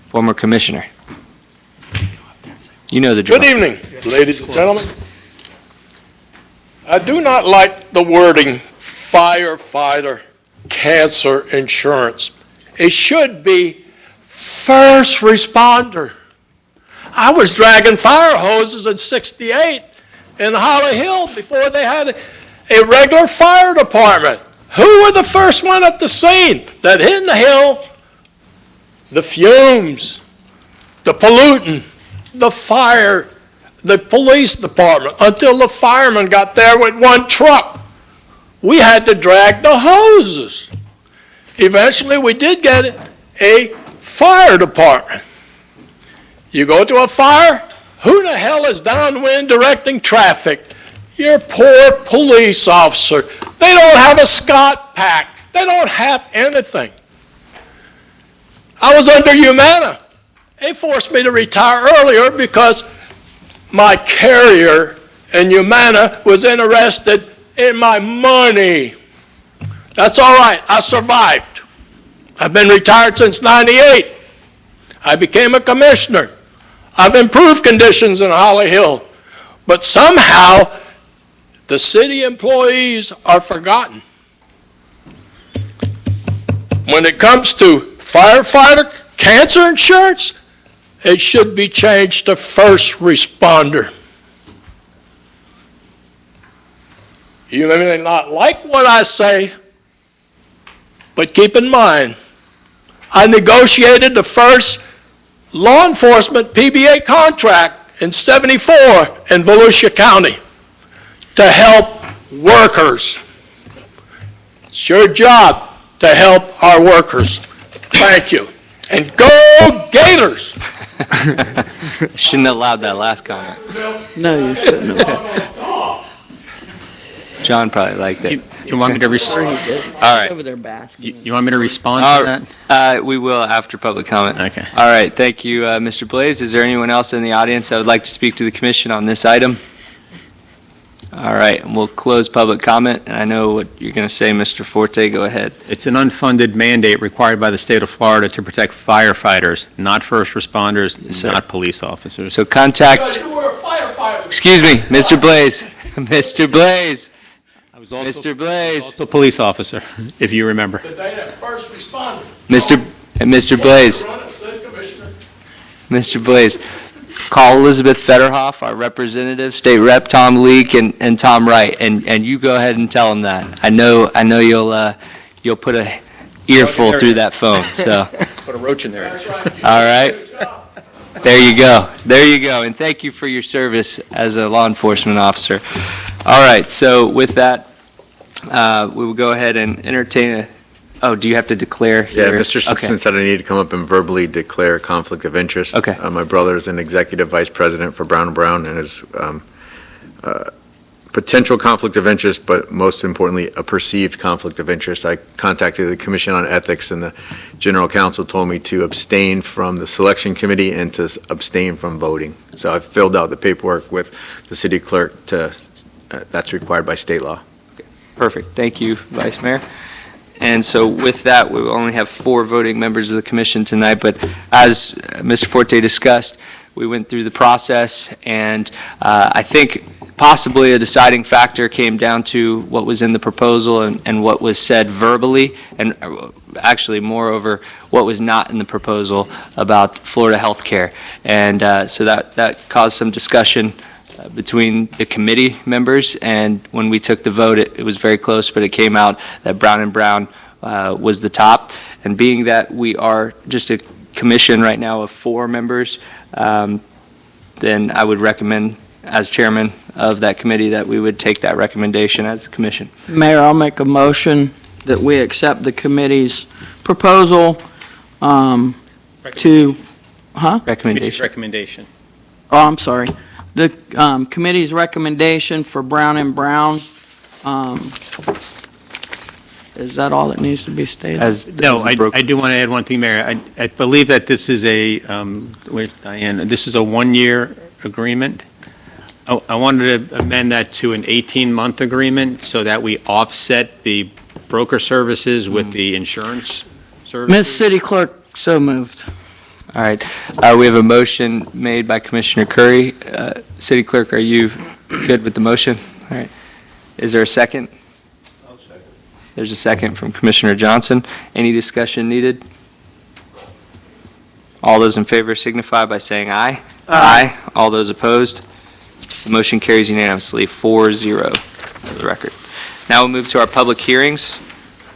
Former commissioner. You know the drill. Good evening, ladies and gentlemen. I do not like the wording firefighter cancer insurance. It should be first responder. I was dragging fire hoses in '68 in Holly Hill before they had a regular fire department. Who were the first one at the scene that hit the hill? The fumes, the pollutant, the fire, the police department, until the firemen got there with one truck. We had to drag the hoses. Eventually, we did get a fire department. You go to a fire, who the hell is downwind directing traffic? Your poor police officer. They don't have a Scott pack. They don't have anything. I was under Humana. They forced me to retire earlier because my carrier in Humana was interested in my money. That's all right. I survived. I've been retired since '98. I became a commissioner. I've improved conditions in Holly Hill. But somehow, the city employees are forgotten. When it comes to firefighter cancer insurance, it should be changed to first responder. You may not like what I say, but keep in mind, I negotiated the first law enforcement PBA contract in '74 in Volusia County to help workers. It's your job to help our workers. Thank you. And go Gators! Shouldn't have allowed that last comment. No, you shouldn't have. John probably liked it. You want me to respond? All right. Over there basking. You want me to respond All to right. We will after public comment. Okay. All right, thank you, Mr. Blaze. Is there anyone else in the audience that would like to speak to the commission on this item? All right, and we'll close public comment, and I know what you're going to say, Mr. Forte. Go ahead. It's an unfunded mandate required by the state of Florida to protect firefighters, not first responders, sir. not police officers. So contact, You were a firefighter. excuse me, Mr. Blaze. Mr. Blaze. I was also Mr. Blaze. a police officer, if you remember. Today, that first responder. Mr. Blaze. Run it, says Commissioner. Mr. Blaze. Call Elizabeth Fetterhoff, our representative, State Rep Tom Leak, and Tom Wright, and you go ahead and tell them that. I know you'll put a earful through that phone, so. Put a roach in there. All right. There you go, and thank you for your service as a law enforcement officer. All right, so with that, we will go ahead and entertain Oh, do you have to declare Yeah, here? Mr. Simpson Okay. said I need to come up and verbally declare a conflict of interest. Okay. My brother is an executive vice president for Brown & Brown and is potential conflict of interest, but most importantly, a perceived conflict of interest. I contacted the Commission on Ethics, and the General Counsel told me to abstain from the selection committee and to abstain from voting. So I've filled out the paperwork with the city clerk that's required by state law. Perfect. Thank you, Vice Mayor. And so with that, we will only have 4 voting members of the commission tonight, but as Mr. Forte discussed, we went through the process, and I think possibly a deciding factor came down to what was in the proposal and what was said verbally, and actually, moreover, what was not in the proposal about Florida healthcare. And so that caused some discussion between the committee members, and when we took the vote, it was very close, but it came out that Brown & Brown was the top. And being that we are just a commission right now of 4 members, then I would recommend, as chairman of that committee, that we would take that recommendation as a commission. Mayor, I'll make a motion that we accept the committee's proposal to, Recommendation. Recommendation. oh, I'm sorry. The committee's recommendation for Brown & Brown, is that all that needs to be stated? No, I do want to add one thing, Mayor. I believe that this is with Diane, this is a 1-year agreement. I wanted to amend that to an 18-month agreement so that we offset the broker services with the insurance services. Ms. City Clerk, so moved. All right. We have a motion made by Commissioner Curry. City Clerk, are you good with the motion? All right. Is there a second? I'll second. There's a second from Commissioner Johnson. Any discussion needed? All those in favor signify by saying aye. Aye. All those opposed? The motion carries unanimously, 4-0 for the record. Now we'll move to our public hearings.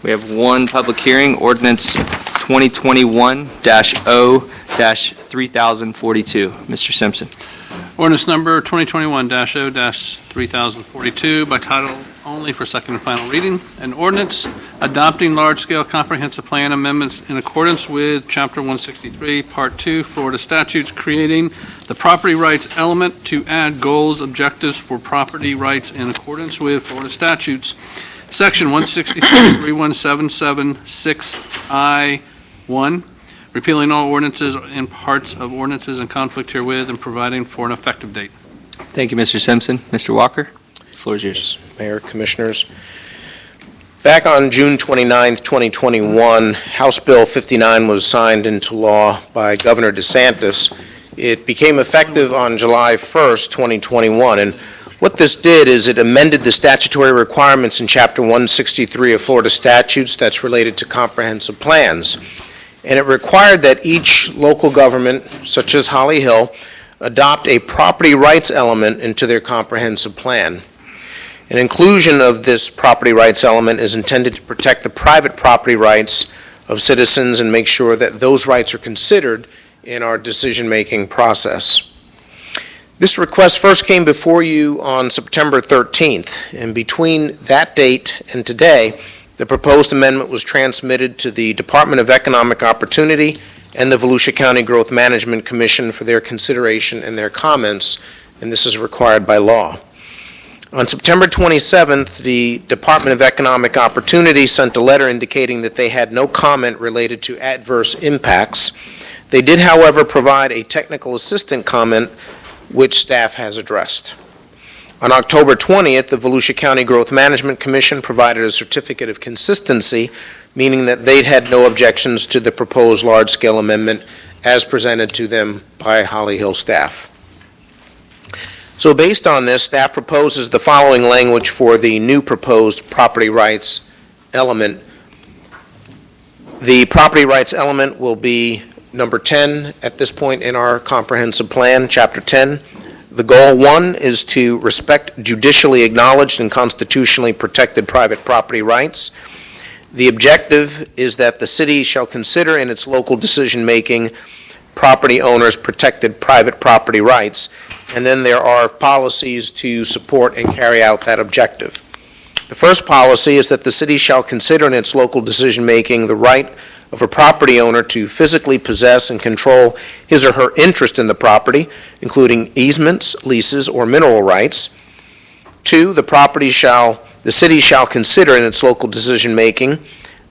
We have one public hearing, ordinance 2021-0-3042. Mr. Simpson. Ordinance number 2021-0-3042 by title only for second and final reading. An ordinance adopting large-scale comprehensive plan amendments in accordance with Chapter 163, Part 2, Florida statutes, creating the property rights element to add goals, objectives for property rights in accordance with Florida statutes. Section 163-31776I1, repealing all ordinances and parts of ordinances in conflict herewith and providing for an effective date. Thank you, Mr. Simpson. Mr. Walker, the floor is yours. Mayor, Commissioners. Back on June 29th, 2021, House Bill 59 was signed into law by Governor DeSantis. It became effective on July 1st, 2021, and what this did is it amended the statutory requirements in Chapter 163 of Florida statutes that's related to comprehensive plans. And it required that each local government, such as Holly Hill, adopt a property rights element into their comprehensive plan. An inclusion of this property rights element is intended to protect the private property rights of citizens and make sure that those rights are considered in our decision-making process. This request first came before you on September 13th, and between that date and today, the proposed amendment was transmitted to the Department of Economic Opportunity and the Volusia County Growth Management Commission for their consideration and their comments, and this is required by law. On September 27th, the Department of Economic Opportunity sent a letter indicating that they had no comment related to adverse impacts. They did, however, provide a technical assistant comment which staff has addressed. On October 20th, the Volusia County Growth Management Commission provided a certificate of consistency, meaning that they'd had no objections to the proposed large-scale amendment as presented to them by Holly Hill staff. So based on this, staff proposes the following language for the new proposed property rights element. The property rights element will be number 10 at this point in our comprehensive plan, Chapter 10. The goal 1 is to respect judicially acknowledged and constitutionally protected private property rights. The objective is that the city shall consider in its local decision-making property owners' protected private property rights, and then there are policies to support and carry out that objective. The first policy is that the city shall consider in its local decision-making the right of a property owner to physically possess and control his or her interest in the property, including easements, leases, or mineral rights. 2, the city shall consider in its local decision-making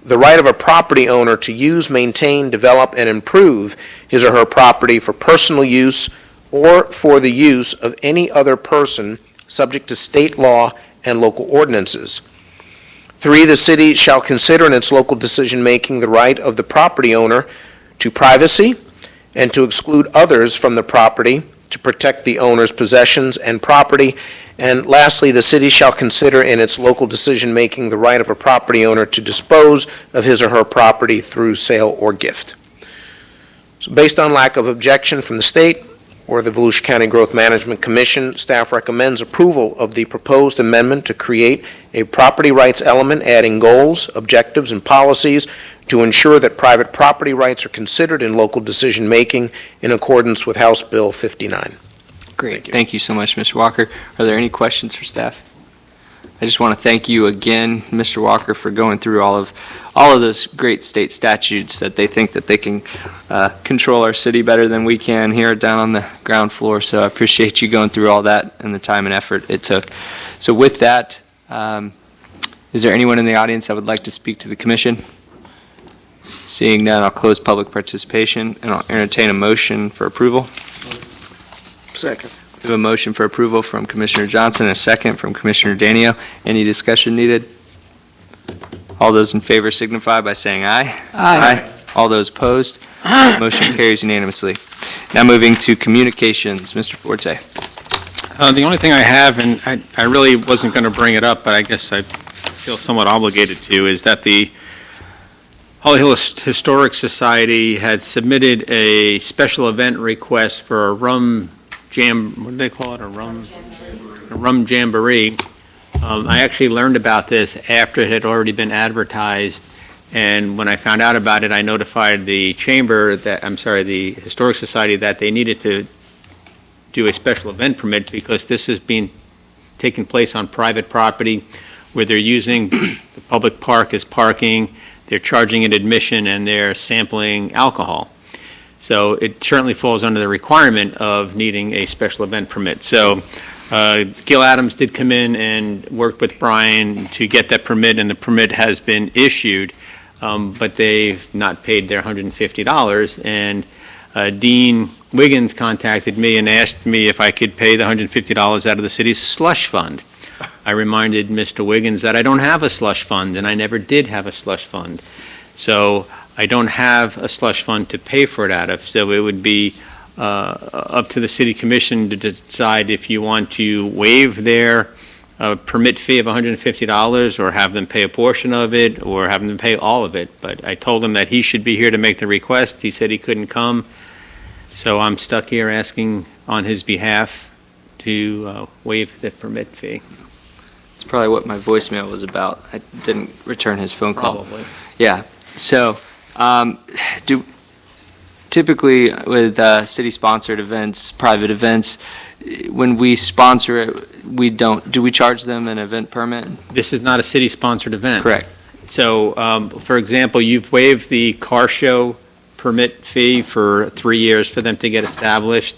the right of a property owner to use, maintain, develop, and improve his or her property for personal use or for the use of any other person subject to state law and local ordinances. 3, the city shall consider in its local decision-making the right of the property owner to privacy and to exclude others from the property to protect the owner's possessions and property. And lastly, the city shall consider in its local decision-making the right of a property owner to dispose of his or her property through sale or gift. So based on lack of objection from the state or the Volusia County Growth Management Commission, staff recommends approval of the proposed amendment to create a property rights element adding goals, objectives, and policies to ensure that private property rights are considered in local decision-making in accordance with House Bill 59. Great. Thank you so much, Mr. Walker. Are there any questions for staff? I just want to thank you again, Mr. Walker, for going through all of those great state statutes that they think that they can control our city better than we can here down on the ground floor. So I appreciate you going through all that and the time and effort it took. So with that, is there anyone in the audience that would like to speak to the commission? Seeing none, I'll close public participation and I'll entertain a motion for approval. Second. We have a motion for approval from Commissioner Johnson, and a second from Commissioner Danio. Any discussion needed? All those in favor signify by saying aye. Aye. All those opposed? Motion carries unanimously. Now moving to communications. Mr. Forte. The only thing I have, and I really wasn't going to bring it up, but I guess I feel somewhat obligated to, is that the Holly Hill Historic Society had submitted a special event request for a rum what do they call it, a rum jamboree. I actually learned about this after it had already been advertised, and when I found out about it, I notified the the Historic Society that they needed to do a special event permit because this is taking place on private property where they're using the public park as parking, they're charging an admission, and they're sampling alcohol. So it certainly falls under the requirement of needing a special event permit. So Gil Adams did come in and worked with Brian to get that permit, and the permit has been issued, but they've not paid their $150. And Dean Wiggins contacted me and asked me if I could pay the $150 out of the city's slush fund. I reminded Mr. Wiggins that I don't have a slush fund, and I never did have a slush fund. So I don't have a slush fund to pay for it out of, so it would be up to the city commission to decide if you want to waive their permit fee of $150 or have them pay a portion of it or have them pay all of it. But I told him that he should be here to make the request. He said he couldn't come, so I'm stuck here asking on his behalf to waive the permit fee. It's probably what my voicemail was about. I didn't return his phone call. Probably. Yeah. So typically with city-sponsored events, private events, when we sponsor it, do we charge them an event permit? This is not a city-sponsored event. Correct. So, for example, you've waived the car show permit fee for 3 years for them to get established.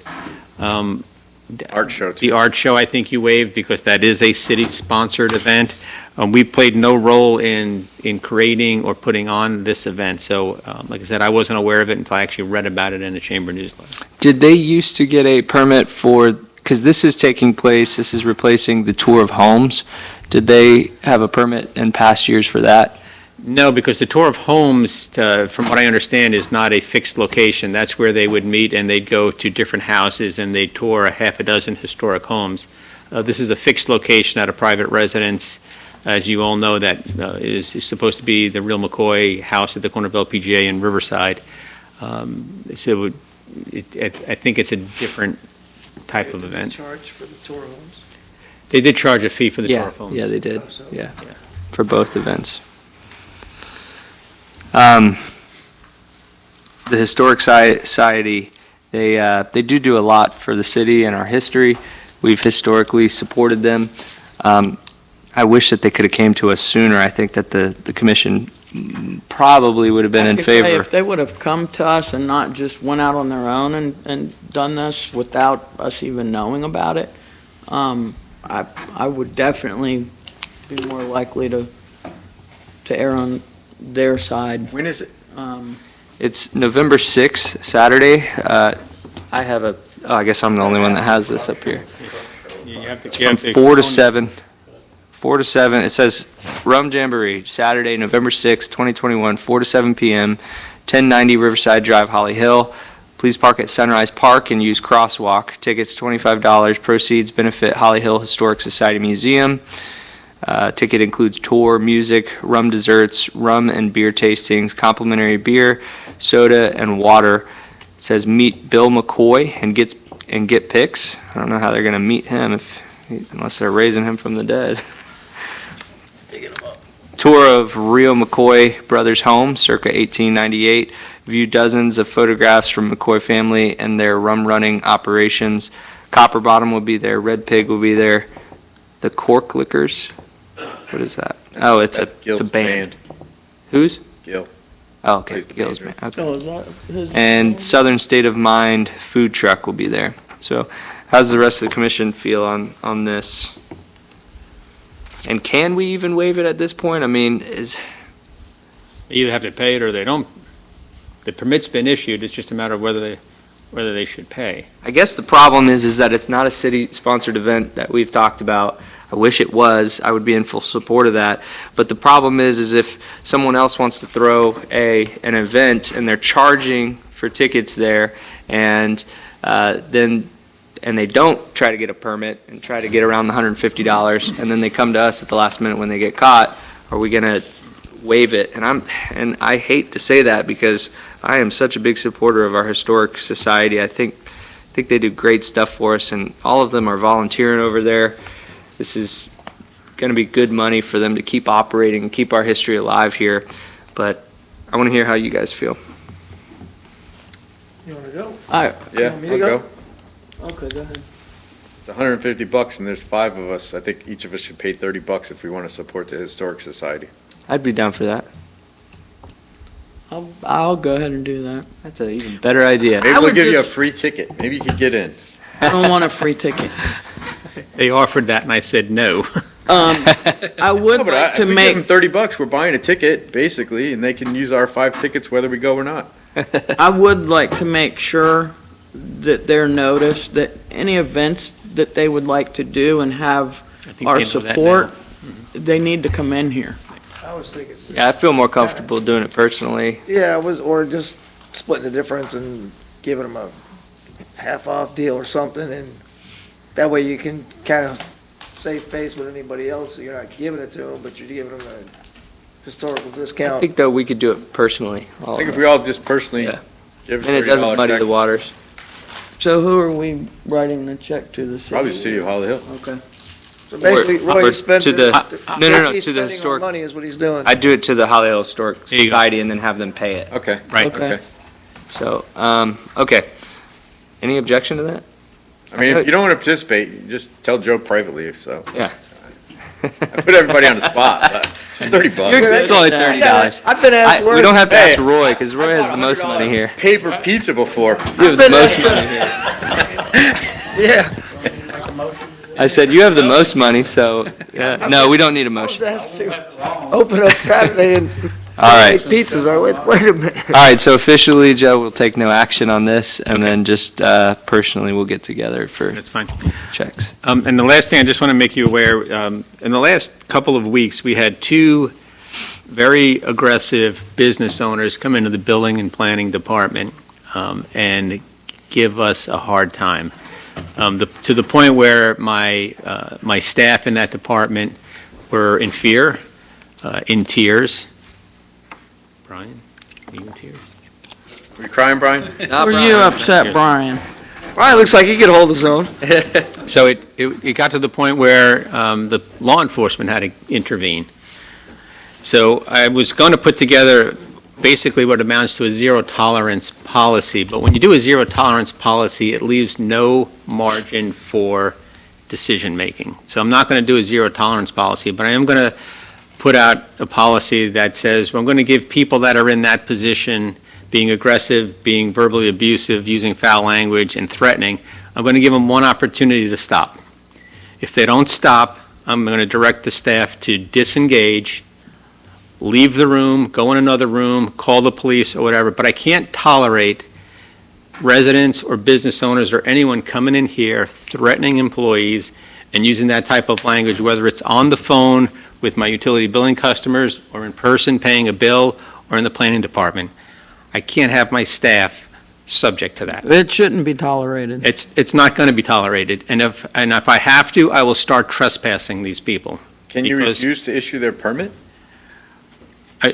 Art show, too. The art show, I think you waived because that is a city-sponsored event. We played no role in creating or putting on this event. So, like I said, I wasn't aware of it until I actually read about it in the chamber newsletter. Did they used to get a permit because this is taking place, this is replacing the tour of homes. Did they have a permit in past years for that? No, because the tour of homes, from what I understand, is not a fixed location. That's where they would meet and they'd go to different houses and they'd tour a half a dozen historic homes. This is a fixed location at a private residence. As you all know, that is supposed to be the real McCoy house at the corner of LPGA and Riverside. So I think it's a different type of event. Charge for the tour of homes? They did charge a fee for the tour of homes. Yeah, they did. Oh, so? Yeah, for both events. The Historic Society, they do a lot for the city and our history. We've historically supported them. I wish that they could have came to us sooner. I think that the commission probably would have been in I could say favor. If they would have come to us and not just went out on their own and done this without us even knowing about it, I would definitely be more likely to err on their side. When is it? It's November 6th, Saturday. I have I guess I'm the only one that has this up here. It's from 4 to 7. 4 to 7. It says Rum Jamboree, Saturday, November 6th, 2021, 4 to 7 p.m., 1090 Riverside Drive, Holly Hill. Please park at Sunrise Park and use crosswalk. Tickets $25. Proceeds benefit Holly Hill Historic Society Museum. Ticket includes tour, music, rum desserts, rum and beer tastings, complimentary beer, soda, and water. It says meet Bill McCoy and get pics. I don't know how they're going to meet him unless they're raising him from the dead. Tour of Rio McCoy Brothers' home, circa 1898. View dozens of photographs from McCoy family and their rum running operations. Copper Bottom will be there. Red Pig will be there. The Cork Liquors. What is that? Oh, it's a band. Whose? Gil. Oh, okay. Plays the Gil's banjo. band. Okay. Oh, is that his? And Southern State of Mind food truck will be there. So how's the rest of the commission feel on this? And can we even waive it at this point? I mean, They either have to pay it or they don't. The permit's been issued, it's just a matter of whether they should pay. I guess the problem is that it's not a city-sponsored event that we've talked about. I wish it was. I would be in full support of that. But the problem is if someone else wants to throw an event and they're charging for tickets there, and they don't try to get a permit and try to get around the $150, and then they come to us at the last minute when they get caught, are we going to waive it? And I hate to say that because I am such a big supporter of our historic society. I think they do great stuff for us, and all of them are volunteering over there. This is going to be good money for them to keep operating and keep our history alive here. But I want to hear how you guys feel. You want to go? Yeah, want me I'll to go? go. Okay, go ahead. It's $150 and there's 5 of us. I think each of us should pay $30 if we want to support the Historic Society. I'd be down for that. I'll go ahead and do that. That's an even better idea. Maybe I we'll would give you a just- free ticket. Maybe you could get in. I don't want a free ticket. They offered that and I said no. I would No, but like if to we give make, them $30, we're buying a ticket, basically, and they can use our 5 tickets whether we go or not. I would like to make sure that they're noticed, that any events that they would like to do and have think our they know that support, they need to come in here. I was thinking. Yeah, I feel more comfortable doing it personally. Yeah, or just splitting the difference and giving them a half-off deal or something, and that way you can kind of save face with anybody else. You're not giving it to them, but you're giving them a historical I discount. think, though, we could do it personally. I think if we all just personally Yeah. give a And it doesn't $30 muddy check, the waters. So who are we writing the check to, the city? probably the city of Holly Hill. Okay. So basically, or Roy is spending. to the- no, he's to the spending our historic- money is what he's doing. I'd do it to the Holly Hill Historic There you go. Society and then have them pay it. Okay. Right. Okay. So, okay. Any objection to that? I mean, if you don't want to participate, you just tell Joe privately, so. Yeah. I put everybody on the spot, but it's $30. You're good. It's only $30. I've been asked We worse. don't have to Hey, ask Roy, because Roy has the most money here. Paper pizza before. You have the been most asked- money here. Yeah. I said, you have the most money, so, no, we don't need a I was motion. asked to open up Saturday and All right. make pizzas. Wait a minute. All right, so officially, Joe will take no action on this, and then just personally, we'll get together for That's fine. checks. And the last thing, I just want to make you aware, in the last couple of weeks, we had 2 very aggressive business owners come into the building and planning department and give us a hard time. To the point where my staff in that department were in fear, in tears. Brian, are you in tears? Were you crying, Brian? Not Were Brian. you upset, Brian? Brian looks like he could hold his own. So it got to the point where the law enforcement had to intervene. So I was going to put together basically what amounts to a zero-tolerance policy, but when you do a zero-tolerance policy, it leaves no margin for decision-making. So I'm not going to do a zero-tolerance policy, but I am going to put out a policy that says, well, I'm going to give people that are in that position, being aggressive, being verbally abusive, using foul language, and threatening, I'm going to give them one opportunity to stop. If they don't stop, I'm going to direct the staff to disengage, leave the room, go in another room, call the police or whatever, but I can't tolerate residents or business owners or anyone coming in here threatening employees and using that type of language, whether it's on the phone with my utility billing customers or in person paying a bill or in the planning department. I can't have my staff subject to that. It shouldn't be tolerated. It's not going to be tolerated, and if I have to, I will start trespassing these people. Can you Because- refuse to issue their permit? I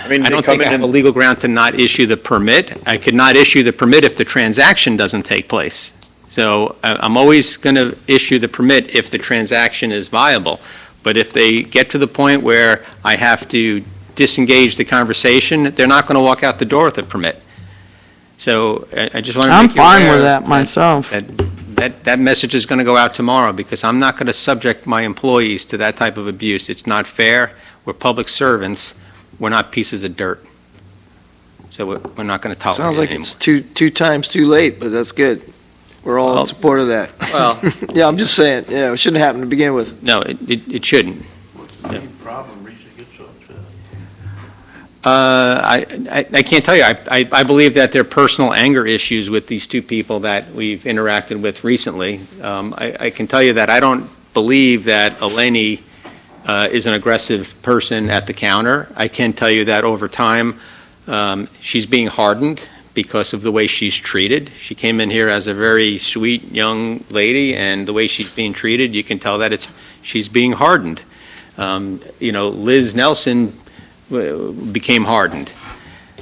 mean, I they don't come think I in have a and, legal ground to not issue the permit. I could not issue the permit if the transaction doesn't take place. So I'm always going to issue the permit if the transaction is viable. But if they get to the point where I have to disengage the conversation, they're not going to walk out the door with a permit. So I just want to I'm make you fine with aware that myself. that message is going to go out tomorrow, because I'm not going to subject my employees to that type of abuse. It's not fair. We're public servants. We're not pieces of dirt. So we're not going to tolerate it Sounds like anymore. it's two times too late, but that's good. We're all Well- in support of that. Well, Yeah, I'm just saying, yeah, it shouldn't happen to begin with. No, it shouldn't. Problem reason it gets so upset. I can't tell you. I believe that there are personal anger issues with these two people that we've interacted with recently. I can tell you that I don't believe that Eleni is an aggressive person at the counter. I can tell you that over time, she's being hardened because of the way she's treated. She came in here as a very sweet young lady, and the way she's being treated, you can tell that she's being hardened. Liz Nelson became hardened.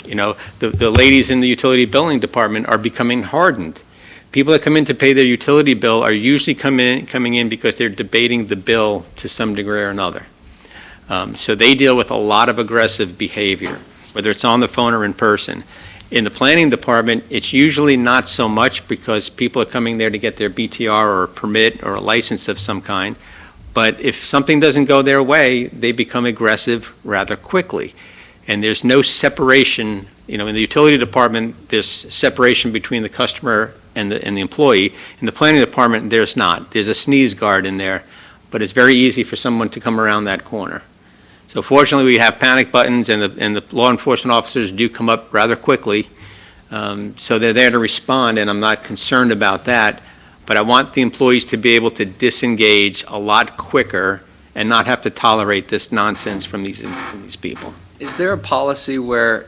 The ladies in the utility billing department are becoming hardened. People that come in to pay their utility bill are usually coming in because they're debating the bill to some degree or another. So they deal with a lot of aggressive behavior, whether it's on the phone or in person. In the planning department, it's usually not so much, because people are coming there to get their BTR or a permit or a license of some kind. But if something doesn't go their way, they become aggressive rather quickly. And there's no separation, in the utility department, there's separation between the customer and the employee. In the planning department, there's not. There's a sneeze guard in there, but it's very easy for someone to come around that corner. So fortunately, we have panic buttons, and the law enforcement officers do come up rather quickly. So they're there to respond, and I'm not concerned about that. But I want the employees to be able to disengage a lot quicker and not have to tolerate this nonsense from these people. is there a policy where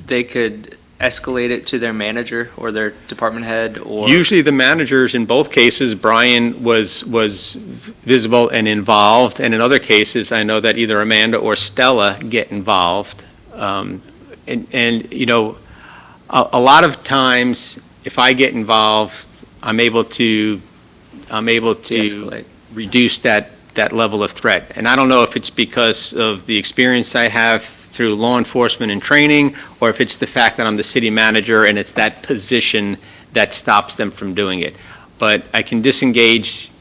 they could escalate it to their manager or their department head, or? Usually the managers, in both cases, Brian was visible and involved, and in other cases, I know that either Amanda or Stella get involved. A lot of times, if I get involved, I'm able to De-escalate. reduce that level of threat. And I don't know if it's because of the experience I have through law enforcement and training, or if it's the fact that I'm the city manager and it's that position that stops them from doing it. But I can disengage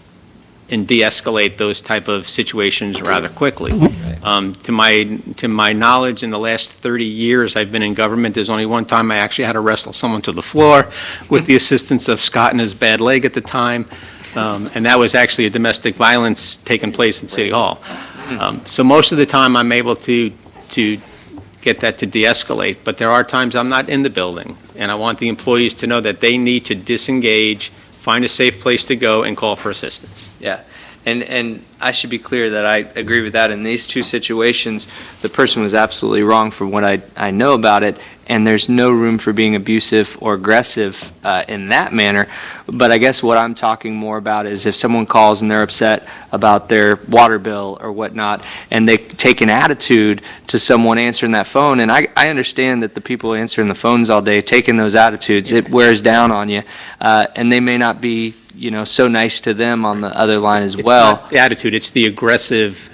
and de-escalate those type of situations rather quickly. To my knowledge, in the last 30 years I've been in government, there's only one time I actually had to wrestle someone to the floor with the assistance of Scott and his bad leg at the time. And that was actually a domestic violence taking place in City Hall. So most of the time I'm able to get that to de-escalate, but there are times I'm not in the building, and I want the employees to know that they need to disengage, find a safe place to go, and call for assistance. Yeah, and I should be clear that I agree with that. In these two situations, the person was absolutely wrong from what I know about it, and there's no room for being abusive or aggressive in that manner. But I guess what I'm talking more about is if someone calls and they're upset about their water bill or whatnot, and they take an attitude to someone answering that phone, and I understand that the people answering the phones all day, taking those attitudes, it wears down on you, and they may not be so nice to them on the other line as well. It's not the attitude, it's the aggressive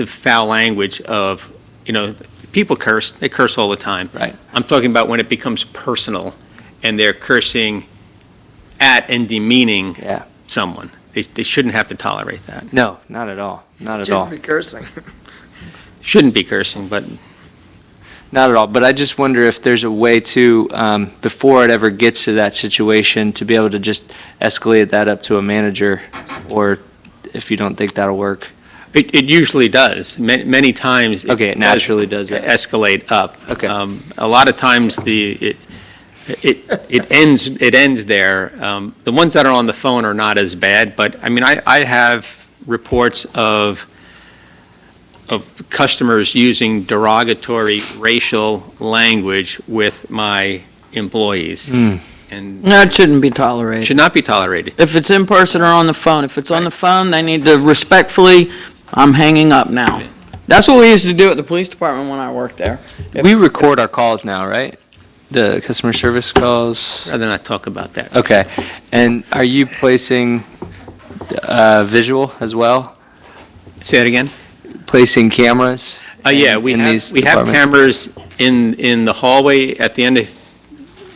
foul language of, people curse, they curse all the time. Right. I'm talking about when it becomes personal and they're cursing at and demeaning someone. they shouldn't have to tolerate that. No, not at all. Not at all. Shouldn't be cursing. Shouldn't be cursing, but Not at all, but I just wonder if there's a way to, before it ever gets to that situation, to be able to just escalate that up to a manager, or if you don't think that'll work. it usually does. Many times. Okay, it naturally does it. Escalate up. Okay. A lot of times it ends there. The ones that are on the phone are not as bad, but I mean, I have reports of customers using derogatory racial language with my employees. And That shouldn't be tolerated. should not be tolerated. If it's in person or on the phone, if it's on the phone, they need to respectfully, I'm hanging up now. That's what we used to do at the police department when I worked there. We record our calls now, right? The customer service calls? Rather not talk about that. Okay. And are you placing visual as well? Say it again? Placing cameras? Yeah, we in have, these we have departments? cameras in the hallway at the end of,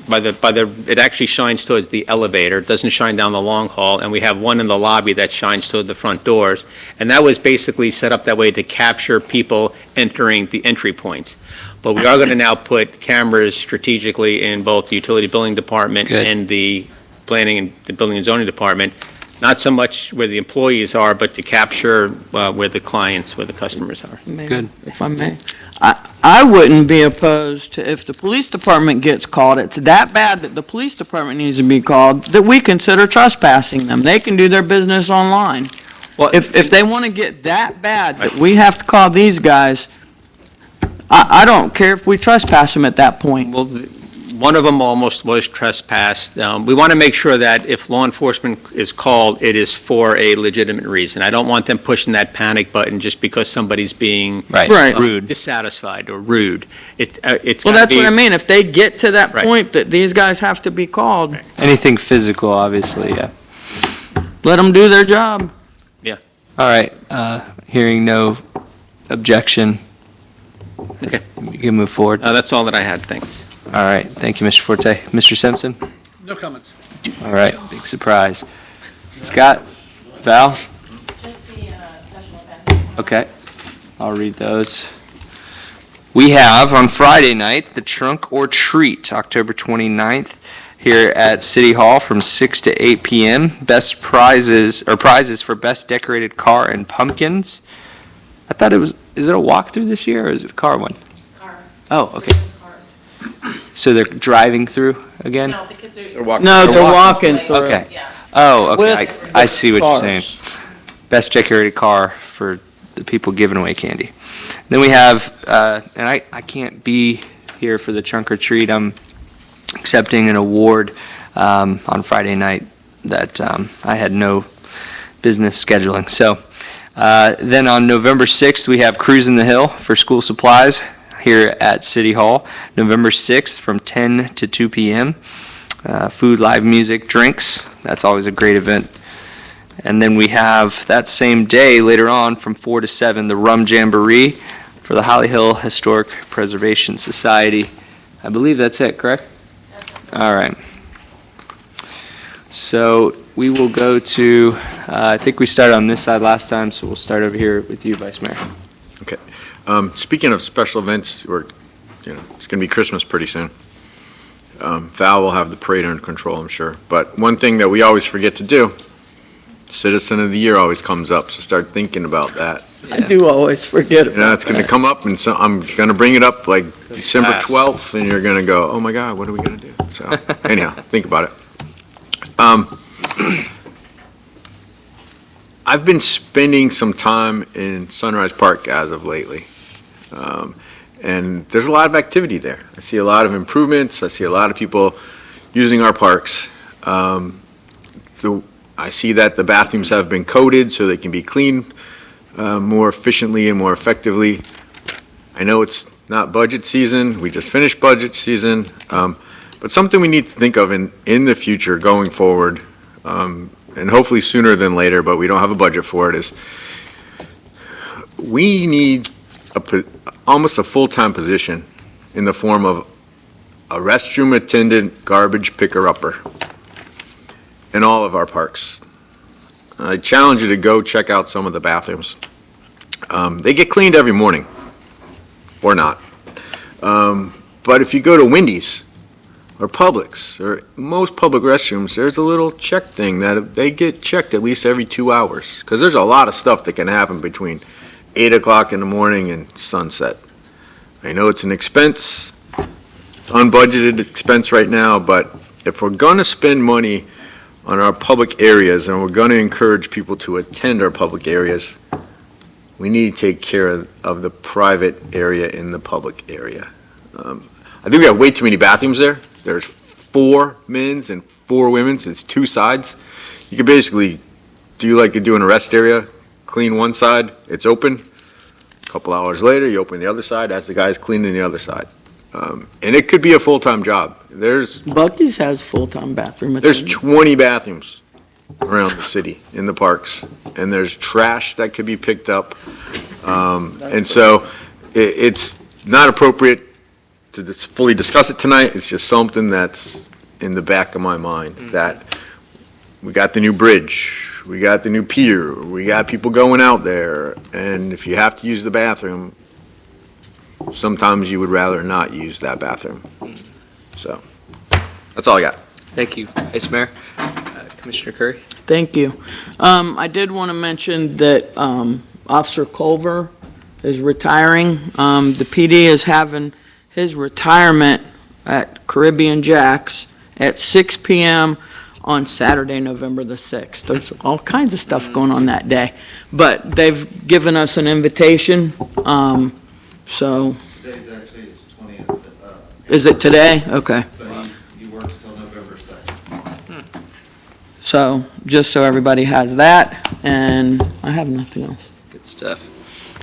it actually shines towards the elevator. It doesn't shine down the long hall, and we have one in the lobby that shines toward the front doors. And that was basically set up that way to capture people entering the entry points. But we are going to now put cameras strategically in both the utility billing department Good. and the planning and the building and zoning department. Not so much where the employees are, but to capture where the clients, where the customers are. Good. If I may. I wouldn't be opposed to, if the police department gets called, it's that bad that the police department needs to be called, that we consider trespassing them. They can do their business online. Well, If they want to get that bad that we have to call these guys, I don't care if we trespass them at that point. Well, one of them almost was trespassed. We want to make sure that if law enforcement is called, it is for a legitimate reason. I don't want them pushing that panic button just because somebody's being Right. Rude. dissatisfied or rude. It's Well, gotta that's be- what I mean. If they get to that Right. point that these guys have to be called, Anything physical, obviously, yeah. let them do their job. All right, hearing no objection. Okay. We can move forward. That's all that I had, thanks. All right, thank you, Mr. Forte. Mr. Simpson? No comments. All right, big surprise. Scott? Val? Okay, I'll read those. We have on Friday night, the Trunk or Treat, October 29th, here at City Hall from 6 to 8 p.m. Best prizes for best decorated car and pumpkins. I thought is it a walkthrough this year or is it a car one? Car. Oh, okay. So they're driving through again? No, the kids are. No, they're walking through. Okay. Yeah. Oh, okay, With I see what you're saying. cars. Best decorated car for the people giving away candy. Then we have, and I can't be here for the trunk or treat. I'm accepting an award on Friday night that I had no business scheduling. So then on November 6th, we have Cruising the Hill for school supplies here at City Hall. November 6th from 10 to 2 p.m. Food, live music, drinks. That's always a great event. And then we have that same day, later on, from 4 to 7, the Rum Jamboree for the Holly Hill Historic Preservation Society. I believe that's it, correct? All right. So we will go to, I think we started on this side last time, so we'll start over here with you, Vice Mayor. Okay. Speaking of special events, it's going to be Christmas pretty soon. Val will have the parade under control, I'm sure. But one thing that we always forget to do, Citizen of the Year always comes up, so start thinking about that. I do always forget You know, about it's going to come up, and so I'm going to bring it up like December fast. 12th, and you're going to go, oh my God, what are we going to do? So anyhow, think about it. I've been spending some time in Sunrise Park as of lately. And there's a lot of activity there. I see a lot of improvements. I see a lot of people using our parks. I see that the bathrooms have been coated so they can be cleaned more efficiently and more effectively. I know it's not budget season. We just finished budget season. But something we need to think of in the future going forward, and hopefully sooner than later, but we don't have a budget for it, is we need almost a full-time position in the form of a restroom attendant, garbage picker-upper in all of our parks. I challenge you to go check out some of the bathrooms. They get cleaned every morning, or not. But if you go to Wendy's or Publix or most public restrooms, there's a little check thing that they get checked at least every 2 hours, because there's a lot of stuff that can happen between 8 o'clock in the morning and sunset. I know it's an expense, it's unbudgeted expense right now, but if we're going to spend money on our public areas and we're going to encourage people to attend our public areas, we need to take care of the private area in the public area. I think we have way too many bathrooms there. There's 4 men's and 4 women's. It's 2 sides. You could basically do like you do in a rest area, clean one side, it's open. A couple hours later, you open the other side as the guy's cleaning the other side. And it could be a full-time job. Buc-ee's has full-time bathroom There's attendants. 20 bathrooms around the city in the parks, and there's trash that could be picked up. And so it's not appropriate to fully discuss it tonight. It's just something that's in the back of my mind, that we got the new bridge, we got the new pier, we got people going out there, and if you have to use the bathroom, sometimes you would rather not use that bathroom. So, that's all I got. Thank you, Vice Mayor. Commissioner Curry? Thank you. I did want to mention that Officer Culver is retiring. The PD is having his retirement at Caribbean Jack's at 6 p.m. on Saturday, November the 6th. There's all kinds of stuff going on that day. But they've given us an invitation, so. Today's actually his 20th. Is it today? Okay. But he works till November 2nd. So, just so everybody has that, and I have nothing else. Good stuff.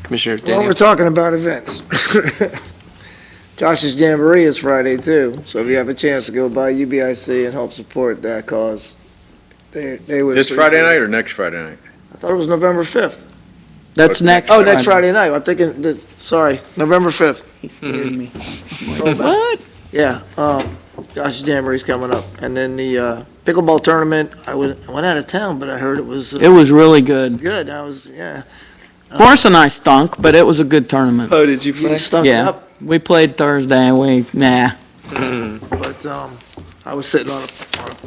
Commissioner Well, we're Daniel? talking about events. Josh's Jamboree is Friday too, so if you have a chance to go by UBIC and help support that cause, they would. This Friday night or next Friday night? I thought it was November 5th. That's next. Oh, next Friday night. I'm thinking, sorry, November 5th. He scared me. What? Yeah, Josh's Jamboree's coming up. And then the pickleball tournament, I went out of town, but I heard it was. It was really good. Good, I was, yeah. Forrest and I stunk, but it was a good tournament. Oh, did you play? You stunk Yeah, up, we played Thursday, and but I was sitting on a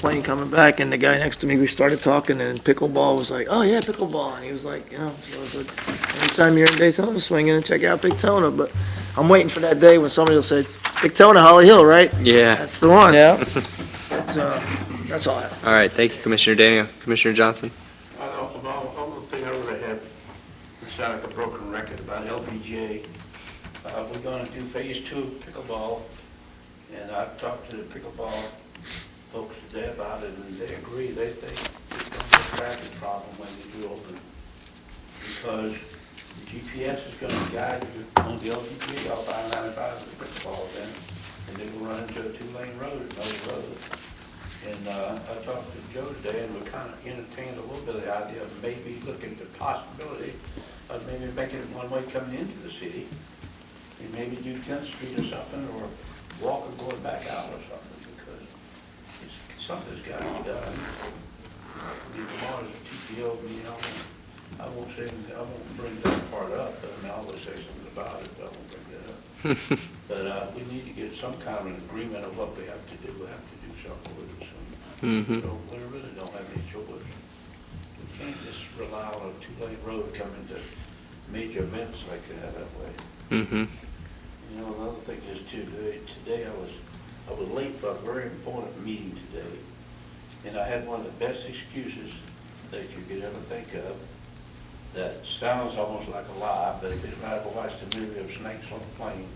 plane coming back, and the guy next to me, we started talking, and pickleball was like, oh, yeah, pickleball. And he was like, so I was like, anytime you're in Daytona, swing in and check out Daytona. But I'm waiting for that day when somebody will say, Daytona, Holly Hill, right? Yeah. That's the one. yeah. But, that's all I have. All right, thank you, Commissioner Daniel. Commissioner Johnson? Only thing I really have, it sounds like a broken record about LPGA. We're gonna do phase 2 of pickleball, and I've talked to the pickleball folks today about it, and they agree, they think it's gonna be a traffic problem when you do open. Because the GPS is gonna guide you on the LPGA, all by 95 of the pickleball then, and then we'll run into a 2-lane road, another road. And I talked to Joe today, and we kind of entertained a little bit of the idea of maybe looking at the possibility of maybe making it one way coming into the city, and maybe do 10th Street or something, or walk and going back out or something, because something's got to be done. Tomorrow's a TPO meeting, I won't bring that part up, but I mean, I'll always say something about it, but I won't bring that up. But we need to get some kind of an agreement of what we have to do. We have to do something with it soon. So we really don't have any choice. We can't just rely on a 2-lane road coming to major events like that way. Mm-hmm. You know, another thing is too, today I was late for a very important meeting today, and I had one of the best excuses that you could ever think of. That sounds almost like a lie, but if you've ever watched the movie of Snakes on a Plane,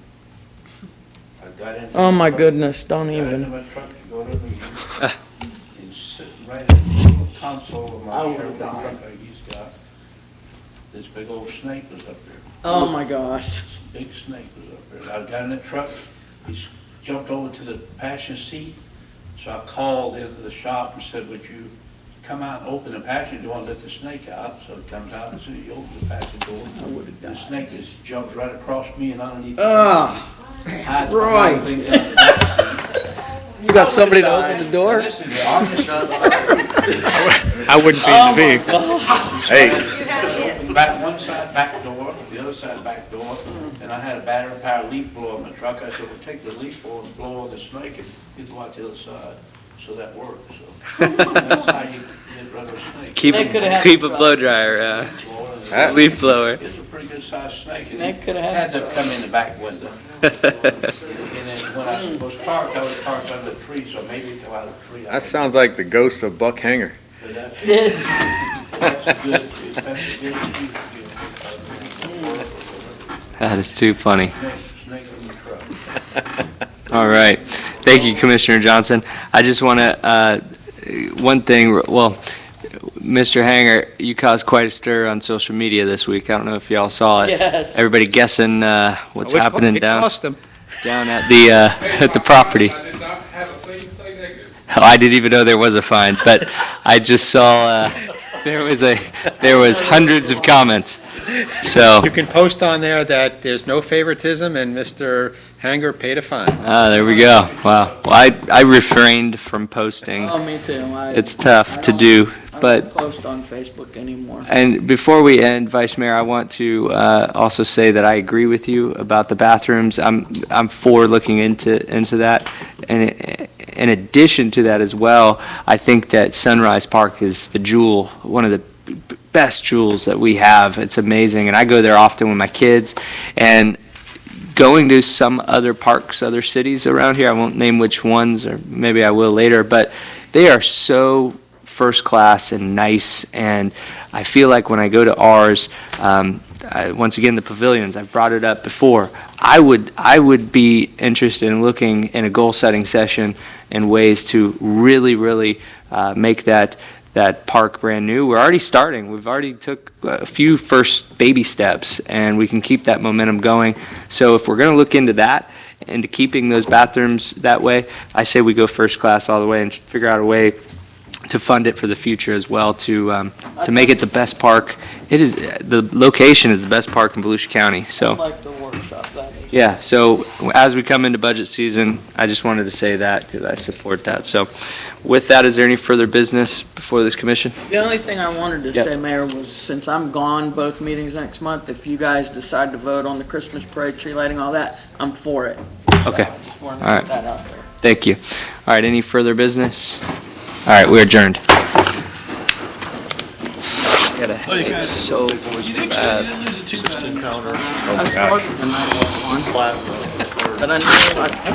I got into. Oh my goodness, don't Got into even. my truck to go to a meeting, and sitting right in the console of my I would've Chevrolet died. truck I used got, this big old snake was up there. Oh my gosh. Big snake was up there. I got in the truck, he jumped over to the passenger seat, so I called into the shop and said, would you come out and open the passenger door and let the snake out? So it comes out, as soon as he opens the passenger door, the snake just jumps right across me and underneath. Hides behind things under the back seat. You got somebody to open the door? This is the honest I wouldn't be in the vehicle. Hey, One side back door, the other side back door, and I had a battery-powered leaf blower in my truck. I said, well, take the leaf blower and blow on the snake, and you go out the other side. So that worked, so. That's how you get rid of a snake. Keep a blow dryer, leaf blower. It's a pretty good-sized snake. Snake coulda Had to come in the back window. And then when I was parked under the tree, so maybe it come out of the tree. that sounds like the ghost of Buck Hanger. But that's Yes. a good excuse. That is too funny. Snake in the truck. All right. Thank you, Commissioner Johnson. I just want to, one thing, well, Mr. Hanger, you caused quite a stir on social media this week. I don't know if y'all saw it. Yes. Everybody guessing what's happening It down cost them. at the property. I did not have a thing say negative. Oh, I didn't even know there was a fine, but I just saw there was hundreds of comments. So, You can post on there that there's no favoritism and Mr. Hanger paid a fine. there we go. Wow. Well, I refrained from posting. Oh, me too. It's tough to do, I but don't post on Facebook anymore. And before we end, Vice Mayor, I want to also say that I agree with you about the bathrooms. I'm for looking into that. And in addition to that as well, I think that Sunrise Park is the jewel, one of the best jewels that we have. It's amazing, and I go there often with my kids. And going to some other parks, other cities around here, I won't name which ones, or maybe I will later, but they are so first class and nice, and I feel like when I go to ours, once again, the pavilions, I've brought it up before, I would be interested in looking in a goal-setting session and ways to really make that park brand new. We're already starting. We've already took a few first baby steps, and we can keep that momentum going. So if we're going to look into that, into keeping those bathrooms that way, I say we go first class all the way and figure out a way to fund it for the future as well, to make it the best park. It is, the location is the best park in Volusia County, so. I'd like to workshop that. Yeah, so as we come into budget season, I just wanted to say that because I support that. So with that, is there any further business before this commission? The only thing I wanted to Yep. say, Mayor, was since I'm gone both meetings next month, if you guys decide to vote on the Christmas parade, tree lighting, all that, I'm for it. Okay, So I just wanted to all right. put that out there. Thank you. All right, any further business? All right, we're adjourned. Got a headache so bad. I started the night with one, but I knew